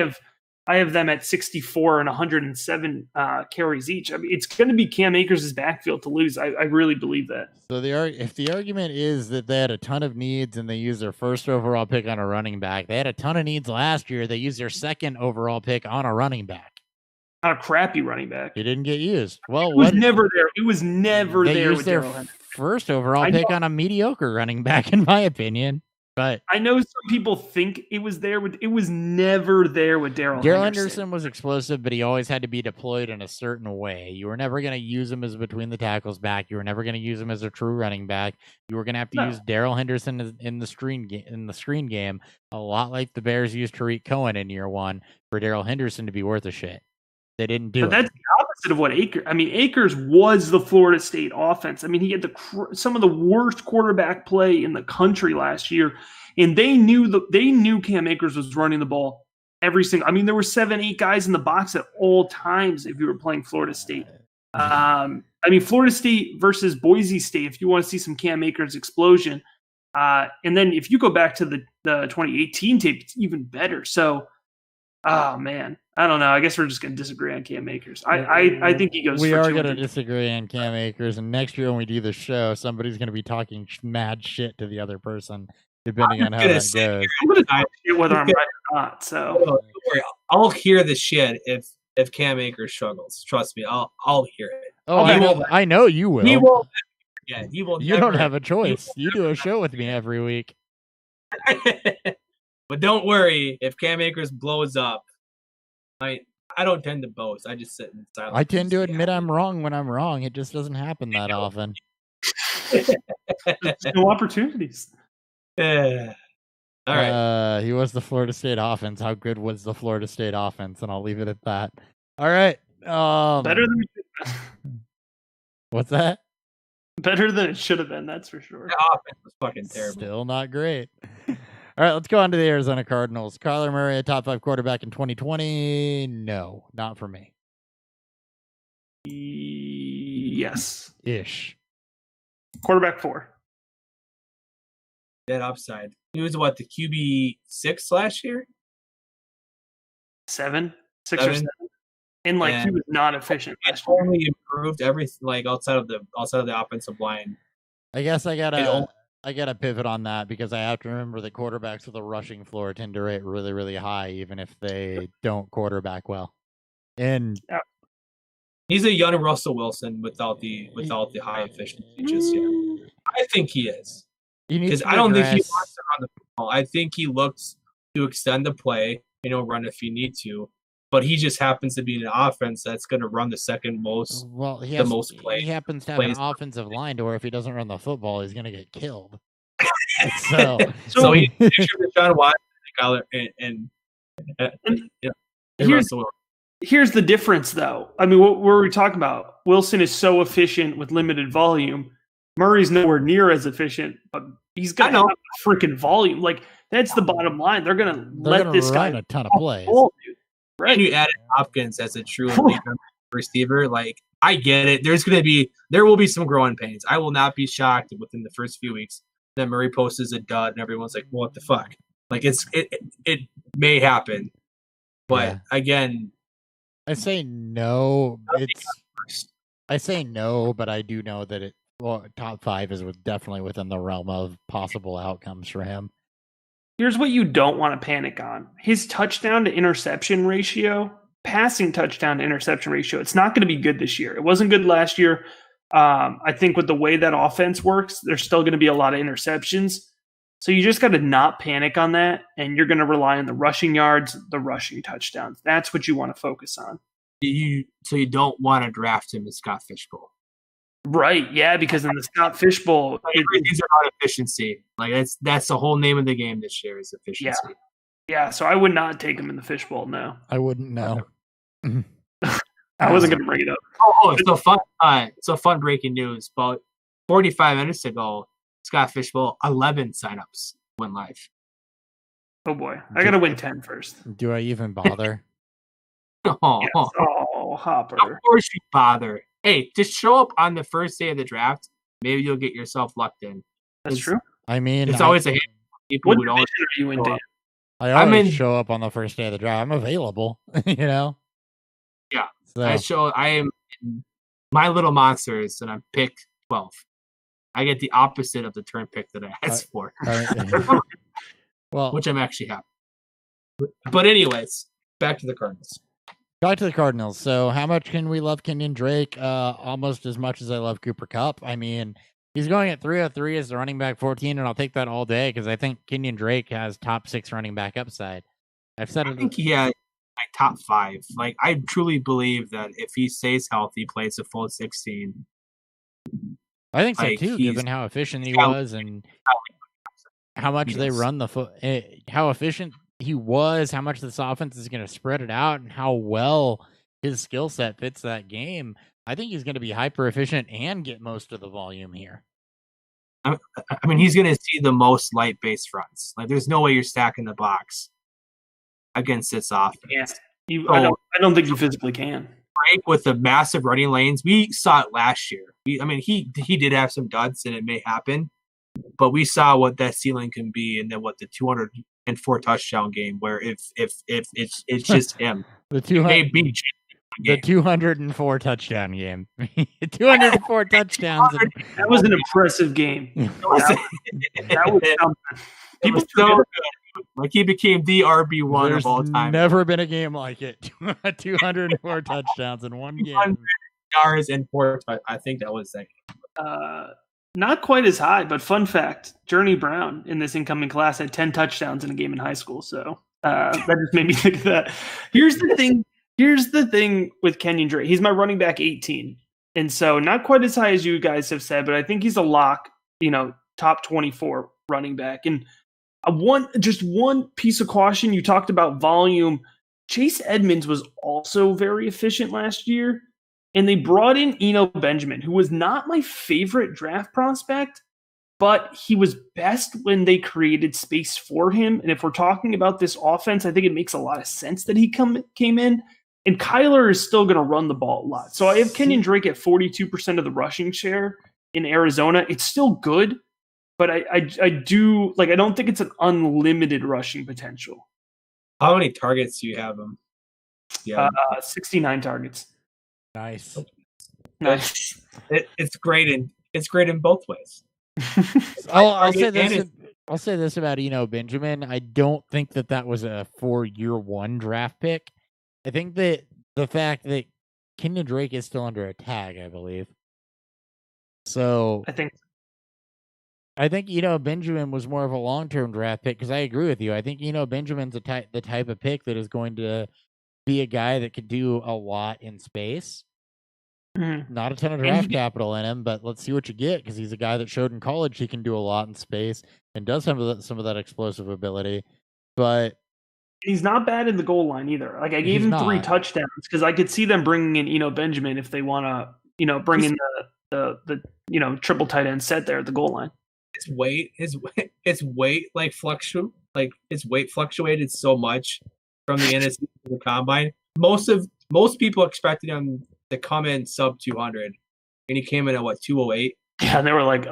have them at 64 and 107 carries each. I mean, it's going to be Cam Akers' backfield to lose. I really believe that. So if the argument is that they had a ton of needs and they used their first overall pick on a running back, they had a ton of needs last year. They used their second overall pick on a running back. On a crappy running back. He didn't get used. Well, it was never there. It was never they there used with their Darrell Henderson. First overall pick on a mediocre running back, in my opinion. But I know some people think it was there. It was never there with Darrell Henderson. Henderson was explosive, but he always had to be deployed in a certain way. You were never going to use him as between the tackles back. You were never going to use him as a true running back. You were going to have to use Darrell Henderson in the screen game, a lot like the Bears used Tariq Cohen in year one for Darrell Henderson to be worth a shit. They didn't do it. That's the opposite of what Akers. I mean, Akers was the Florida State offense. I mean, he had some of the worst quarterback play in the country last year, and they knew Cam Akers was running the ball every single. I mean, there were 7-8 guys in the box at all times if you were playing Florida State. I mean, Florida State versus Boise State. If you want to see some Cam Akers explosion, and then if you go back to the 2018 tape, it's even better. So, oh man. I don't know. I guess we're just going to disagree on Cam Akers. I think he goes. We are going to disagree on Cam Akers, and next year when we do the show, somebody's going to be talking mad shit to the other person, depending on how that goes. I'm going to die shit whether I'm right or not. So I'll hear the shit if Cam Akers struggles. Trust me, I'll hear it. Oh, I know you will. He won't. Yeah, he will. You don't have a choice. You do a show with me every week. But don't worry if Cam Akers blows up. I don't tend to boast. I just sit in silence. I tend to admit I'm wrong when I'm wrong. It just doesn't happen that often. There's no opportunities. Yeah. All right. He was the Florida State offense. How good was the Florida State offense? And I'll leave it at that. All right. Better than what's that? Better than it should have been. That's for sure. The offense was fucking terrible. Still not great. All right, let's go on to the Arizona Cardinals. Kyler Murray, a top 5 quarterback in 2020? No, not for me. Yes. Ish. Quarterback 4. That upside. He was what, the QB 6 last year? 7? 6 or 7. And he was not efficient. It's only improved everything outside of the offensive line. I guess I gotta pivot on that because I have to remember that quarterbacks with a rushing floor tend to rate really, really high, even if they don't quarterback well. And he's a young Russell Wilson without the high efficiency just yet. I think he is. Because I don't think he wants to run the football. I think he looks to extend the play, run if you need to. But he just happens to be in an offense that's going to run the second most. Well, he happens to have an offensive line to where if he doesn't run the football, he's going to get killed. So he Deshaun Watson and here's the difference, though. I mean, what were we talking about? Wilson is so efficient with limited volume. Murray's nowhere near as efficient, but he's got a freaking volume. That's the bottom line. They're going to let this guy run a ton of plays. Right. And you added Hopkins as a true receiver. I get it. There will be some growing pains. I will not be shocked within the first few weeks that Murray posts as a dud and everyone's like, what the fuck? It may happen. But again, I say no. I say no, but I do know that top 5 is definitely within the realm of possible outcomes for him. Here's what you don't want to panic on. His touchdown to interception ratio, passing touchdown to interception ratio, it's not going to be good this year. It wasn't good last year. I think with the way that offense works, there's still going to be a lot of interceptions. So you just got to not panic on that, and you're going to rely on the rushing yards, the rushing touchdowns. That's what you want to focus on. So you don't want to draft him as Scott Fishbowl. Right, yeah, because in the Scott Fishbowl, everything's about efficiency. That's the whole name of the game this year is efficiency. Yeah. So I would not take him in the Fishbowl. No, I wouldn't. No, I wasn't going to bring it up. So fun breaking news. About 45 minutes ago, Scott Fishbowl, 11 signups went live. Oh boy, I gotta win 10 first. Do I even bother? Oh, Yes. Oh, Hopper. of course you bother. Hey, just show up on the first day of the draft. Maybe you'll get yourself lucked in. That's true. I mean, It's always a handful of people What who don't. division are you in, Dan? I always in- show up on the first day of the draft. I'm available, you know? Yeah. So, I am in my little monsters, and I'm pick 12. I get the opposite of the turn pick that I asked for, well, which I'm actually happy. But anyways, back to the Cardinals. back to the Cardinals. So, how much can we love Kenyon Drake? Almost as much as I love Cooper Kupp. I mean, he's going at 303 as the running back 14, and I'll take that all day because I think Kenyon Drake has top 6 running back upside. I've said I it. think he had like top 5. Like, I truly believe that if he stays healthy, plays a full 16. I think so like, too, he's- given how efficient he was and how much they Yes. run the foot, how efficient he was, how much this offense is going to spread it out, and how well his skill set fits that game. I think he's going to be hyper efficient and get most of the volume here. I mean, he's going to see the most light base fronts. Like, there's no way you're stacking the box against this offense. Yeah. I don't think you physically can. Right, with the massive running lanes, we saw it last year. He did have some duds, and it may happen, but we saw what that ceiling can be, and then what the 204 touchdown game, where if it's just him, The 200, maybe the 204 touchdown game, 204 touchdowns. That was an impressive game. That was something. People so forget- good. Like, he became the RB1 There's of all time. never been a game like it. 204 touchdowns in one game. 200 yards and 4. I think that was that. Not quite as high, but fun fact: Journey Brown in this incoming class had 10 touchdowns in a game in high school. So that just made me think of that. Here's the thing. Here's the thing with Kenyon Drake. He's my running back 18, and so not quite as high as you guys have said, but I think he's a lock. Top 24 running back. And one piece of caution: you talked about volume. Chase Edmonds was also very efficient last year. And they brought in Eno Benjamin, who was not my favorite draft prospect, but he was best when they created space for him. And if we're talking about this offense, I think it makes a lot of sense that he came in. And Kyler is still going to run the ball a lot. So I have Kenyon Drake at 42% of the rushing share in Arizona. It's still good, but I don't think it's an unlimited rushing potential. How many targets do you have him? Yeah, 69 targets. Nice. Nice. It's great in both ways. I'll say this about Eno Benjamin. I don't think that was a 4-year 1 draft pick. I think that the fact that Kenyon Drake is still under a tag, I believe. So I think Eno Benjamin was more of a long-term draft pick because I agree with you. I think Eno Benjamin's the type of pick that is going to be a guy that could do a lot in space. Mm-hmm. Not a ton of draft capital in him, but let's see what you get because he's a guy that showed in college he can do a lot in space and does some of that explosive ability. But he's not bad in the goal line either. Like, I gave him 3 touchdowns because I could see them bringing in Eno Benjamin if they want to, bring in the triple tight end set there at the goal line. His weight fluctuated so much from the NFC to the combine. Most people expected him to come in sub 200, and he came in at 208. Yeah, and they were like,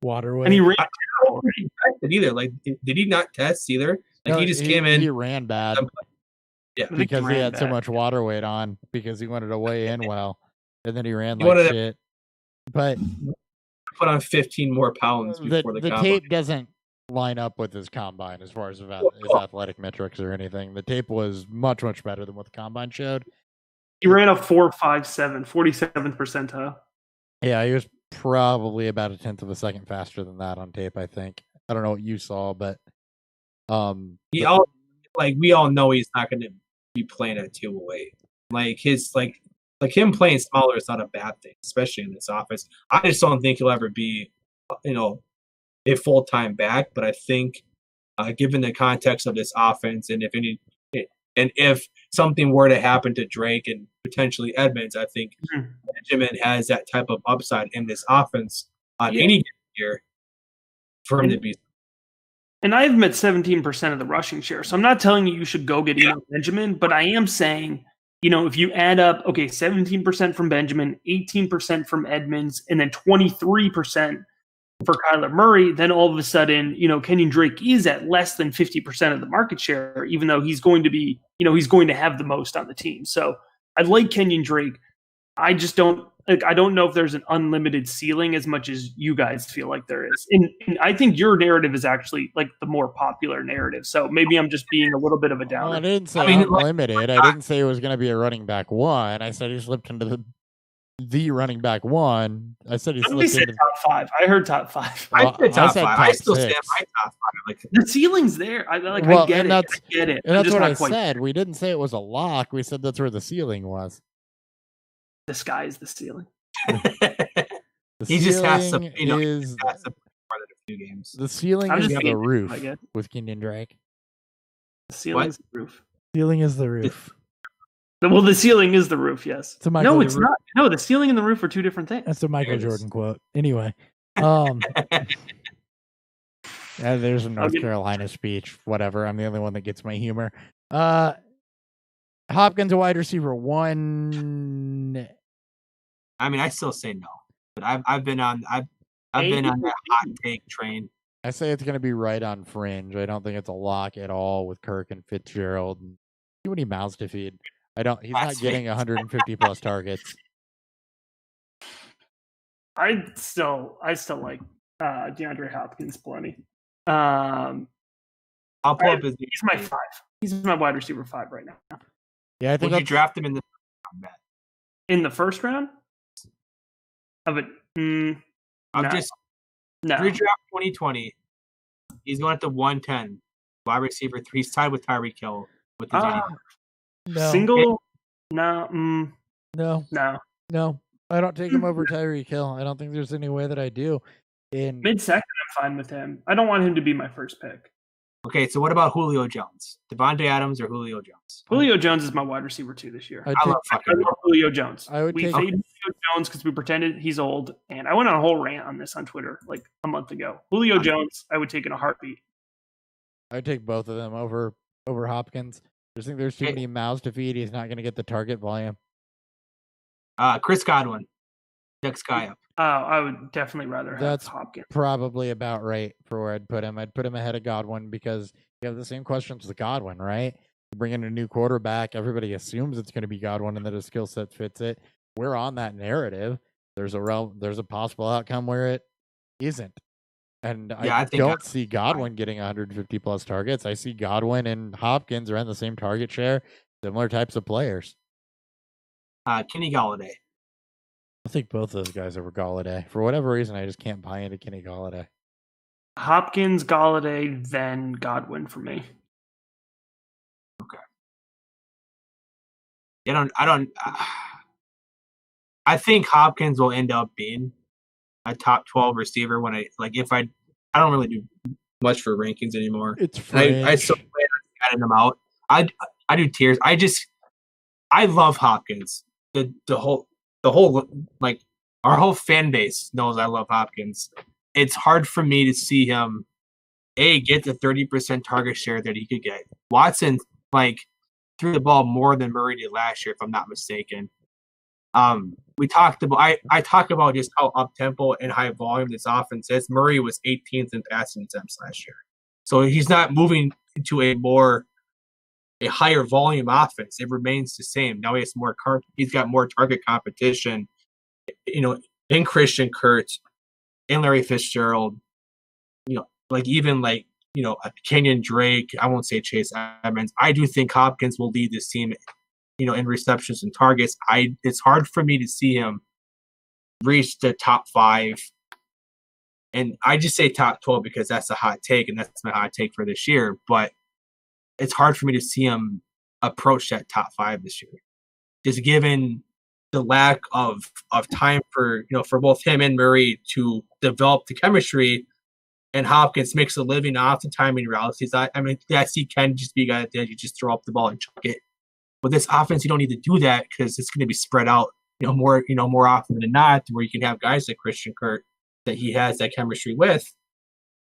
waterway. And he ran either. Like, did he not test either? Like, No, he just came in. He ran bad. Yeah, because he had so much water weight on because he wanted to weigh in well, and then he ran like shit. But put on 15 more pounds before the combine. Tape doesn't line up with his combine as far as his athletic metrics or anything. The tape was much, much better than what the combine showed. He ran a 4.57, 47th percentile. Yeah, he was probably about 1/10 of a second faster than that on tape, I think. I don't know what you saw, but we all know he's not going to be playing at 208. Like him playing smaller is not a bad thing, especially in this offense. I just don't think he'll ever be, a full-time back. But I think, given the context of this offense, and if something were to happen to Drake and potentially Edmonds, I think Benjamin has that type of upside in this offense on any given here for him to be. And I have him at 17% of the rushing share. So I'm not telling you should go get Eno Benjamin, but I am saying, if you add up, 17% from Benjamin, 18% from Edmonds, and then 23% for Kyler Murray, then all of a sudden, Kenyon Drake is at less than 50% of the market share, even though he's going to be, he's going to have the most on the team. So I like Kenyon Drake. I just don't I don't know if there's an unlimited ceiling as much as you guys feel like there is. And I think your narrative is actually like the more popular narrative. So maybe I'm just being a little bit of a downer. Well, I didn't say unlimited. I didn't say it was going to be a running back one. I said he slipped into the running back one. I said he slipped into top five. I heard top five. I said top five. I still stand my top five. Like the ceiling's there. I get it. I get it. And that's what I said. We didn't say it was a lock. We said that's where the ceiling was. The sky is the ceiling. He just has to, he has to play more than a few games. The ceiling is the roof with Kenyon Drake. The ceiling is the roof. Ceiling is the roof. Well, the ceiling is the roof, yes. No, it's not. No, the ceiling and the roof are two different things. That's a Michael Jordan quote. Anyway. There's a North Carolina speech. Whatever. I'm the only one that gets my humor. Hopkins, a wide receiver one. I mean, I still say no, but I've been on that hot take train. I say it's going to be right on fringe. I don't think it's a lock at all with Kirk and Fitzgerald. And too many mouths to feed. He's not getting 150 plus targets. I still like DeAndre Hopkins plenty. I'll pull up his. He's my 5. He's my wide receiver 5 right now. Yeah, I think. Would you draft him in the first round? Of it, redraft 2020. He's going at the 110. Wide receiver 3. He's tied with Tyreek Hill with his no. Single. No. No. I don't take him over Tyreek Hill. I don't think there's any way that I do. In mid-second, I'm fine with him. I don't want him to be my first pick. Okay, so what about Julio Jones? Devontae Adams or Julio Jones? Julio Jones is my wide receiver 2 this year. I love Julio Jones. We faded Julio Jones because we pretended he's old, and I went on a whole rant on this on Twitter like a month ago. Julio Jones, I would take in a heartbeat. I would take both of them over Hopkins. I just think there's too many mouths to feed. He's not going to get the target volume. Chris Godwin, next guy up. I would definitely rather have Hopkins. Probably about right for where I'd put him. I'd put him ahead of Godwin because you have the same questions with Godwin, right? You bring in a new quarterback, everybody assumes it's going to be Godwin and that his skill set fits it. We're on that narrative. There's a possible outcome where it isn't. And I don't see Godwin getting 150 plus targets. I see Godwin and Hopkins around the same target share, similar types of players. Kenny Golladay. I think both those guys over Golladay. For whatever reason, I just can't buy into Kenny Golladay. Hopkins, Golladay, then Godwin for me. Okay. I think Hopkins will end up being a top 12 receiver when I don't really do much for rankings anymore. It's I still plan on adding them out. I do tiers. I love Hopkins. The whole like our whole fan base knows I love Hopkins. It's hard for me to see him get the 30% target share that he could get. Watson threw the ball more than Murray did last year, if I'm not mistaken. We talked about I talk about just how up tempo and high volume this offense is. Murray was 18th in passing attempts last year, so he's not moving into a higher volume offense. It remains the same. Now he's got more target competition, in Christian Kirk and Larry Fitzgerald, a Kenyon Drake. I won't say Chase Edmonds. I do think Hopkins will lead this team, in receptions and targets. It's hard for me to see him reach the top 5. And I just say top 12 because that's a hot take, and that's my hot take for this year. But it's hard for me to see him approach that top 5 this year, just given the lack of time for both him and Murray to develop the chemistry. And Hopkins makes a living off the timing routes. Yes, he can just be a guy that you just throw up the ball and chuck it. But this offense, you don't need to do that because it's going to be spread out, more often than not, where you can have guys like Christian Kirk that he has that chemistry with,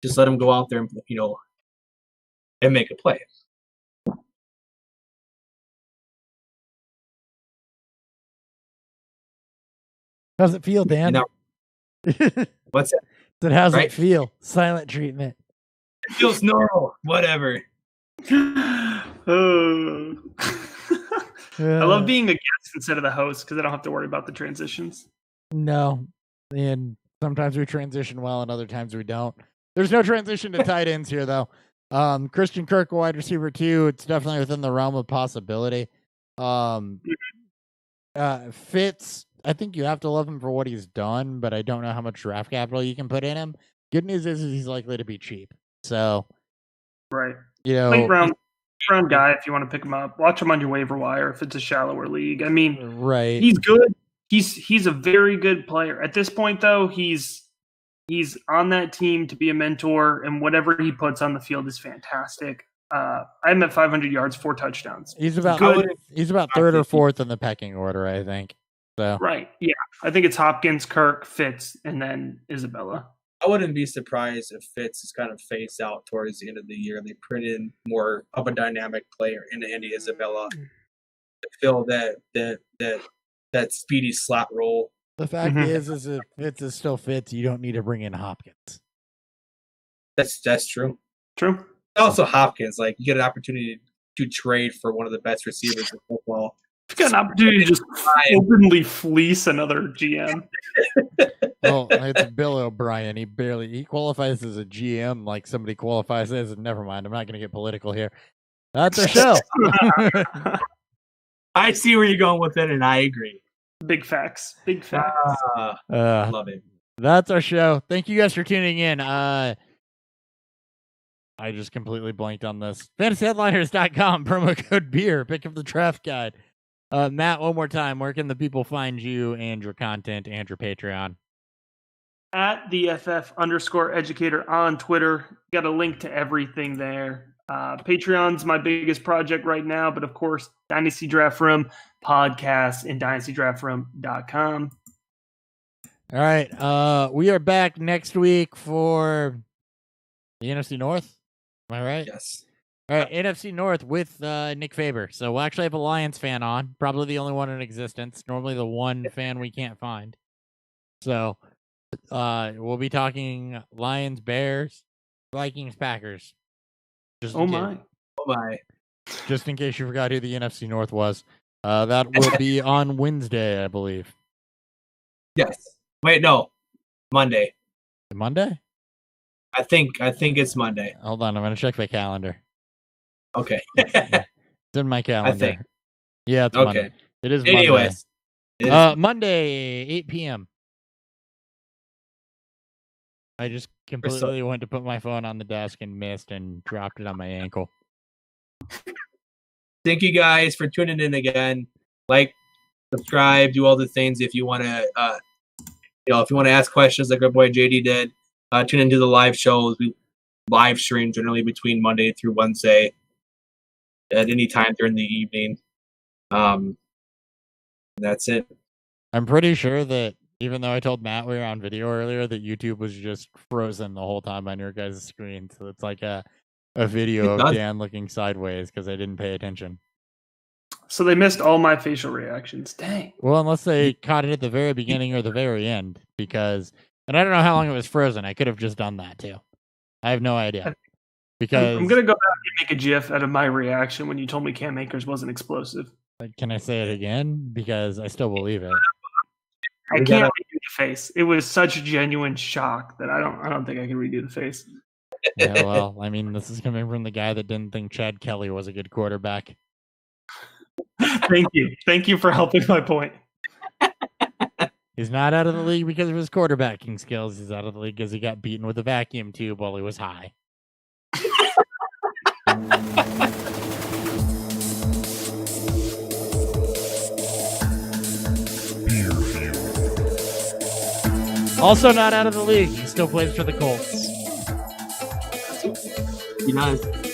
just let him go out there and and make a play. How's it feel, Dan? What's that? How's it feel? Silent treatment. It feels normal. Whatever. I love being a guest instead of the host because I don't have to worry about the transitions. No. And sometimes we transition well and other times we don't. There's no transition to tight ends here, though. Christian Kirk, wide receiver 2. It's definitely within the realm of possibility. Fitz, I think you have to love him for what he's done, but I don't know how much draft capital you can put in him. Good news is he's likely to be cheap. So, right. Late round guy if you want to pick him up. Watch him on your waiver wire if it's a shallower league. I mean, right. He's good. He's a very good player. At this point, though, he's on that team to be a mentor, and whatever he puts on the field is fantastic. I'm at 500 yards, 4 touchdowns. He's about third or fourth in the pecking order, I think. So right, yeah, I think it's Hopkins, Kirk, Fitz, and then Isabella. I wouldn't be surprised if Fitz is kind of phased out towards the end of the year. They put in more of a dynamic player into Andy Isabella to fill that speedy slot role. The fact is if Fitz is still Fitz, you don't need to bring in Hopkins. That's true. True. Also, Hopkins, like, you get an opportunity to trade for one of the best receivers in football. You've got an opportunity to just openly fleece another GM. Well, it's Bill O'Brien. He qualifies as a GM like somebody qualifies as. Never mind. I'm not going to get political here. That's our show. I see where you're going with it, and I agree. Big facts. Love it. That's our show. Thank you guys for tuning in. I just completely blanked on this. FantasyHeadliners.com, promo code beer. Pick up the draft guide. Matt, one more time, where can the people find you and your content and your Patreon? At the FF_educator on Twitter. Got a link to everything there. Patreon's my biggest project right now, but of course, Dynasty Draft Room podcast and dynastydraftroom.com. All right. We are back next week for the NFC North. Am I right? Yes. All right, NFC North with Nick Faber. So we'll actually have a Lions fan on, probably the only one in existence. Normally the one fan we can't find. So we'll be talking Lions, Bears, Vikings, Packers. Oh my. Just in case you forgot who the NFC North was. That will be on Wednesday, I believe. Yes. Wait, no. Monday. Monday? I think it's Monday. Hold on, I'm going to check my calendar. Okay. It's in my calendar. I think. Yeah, it's Monday. It is Monday. Anyways. Monday, 8 p.m. I just completely went to put my phone on the desk and missed and dropped it on my ankle. Thank you guys for tuning in again. Like, subscribe, do all the things. If you want to, if you want to ask questions like our boy JD did, tune into the live shows. We live stream generally between Monday through Wednesday at any time during the evening. That's it. I'm pretty sure that even though I told Matt we were on video earlier, that YouTube was just frozen the whole time on your guys' screen. So it's like a video of Dan looking sideways because I didn't pay attention. So they missed all my facial reactions. Dang. Well, unless they caught it at the very beginning or the very end, and I don't know how long it was frozen. I could have just done that too. I have no idea. Because I'm going to go back and make a GIF out of my reaction when you told me Cam Akers wasn't explosive. Can I say it again? Because I still believe it. I can't redo the face. It was such genuine shock that I don't think I can redo the face. Yeah, well, I mean, this is coming from the guy that didn't think Chad Kelly was a good quarterback. Thank you. Thank you for helping my point. He's not out of the league because of his quarterbacking skills. He's out of the league because he got beaten with a vacuum tube while he was high. Also not out of the league. He still plays for the Colts. He does.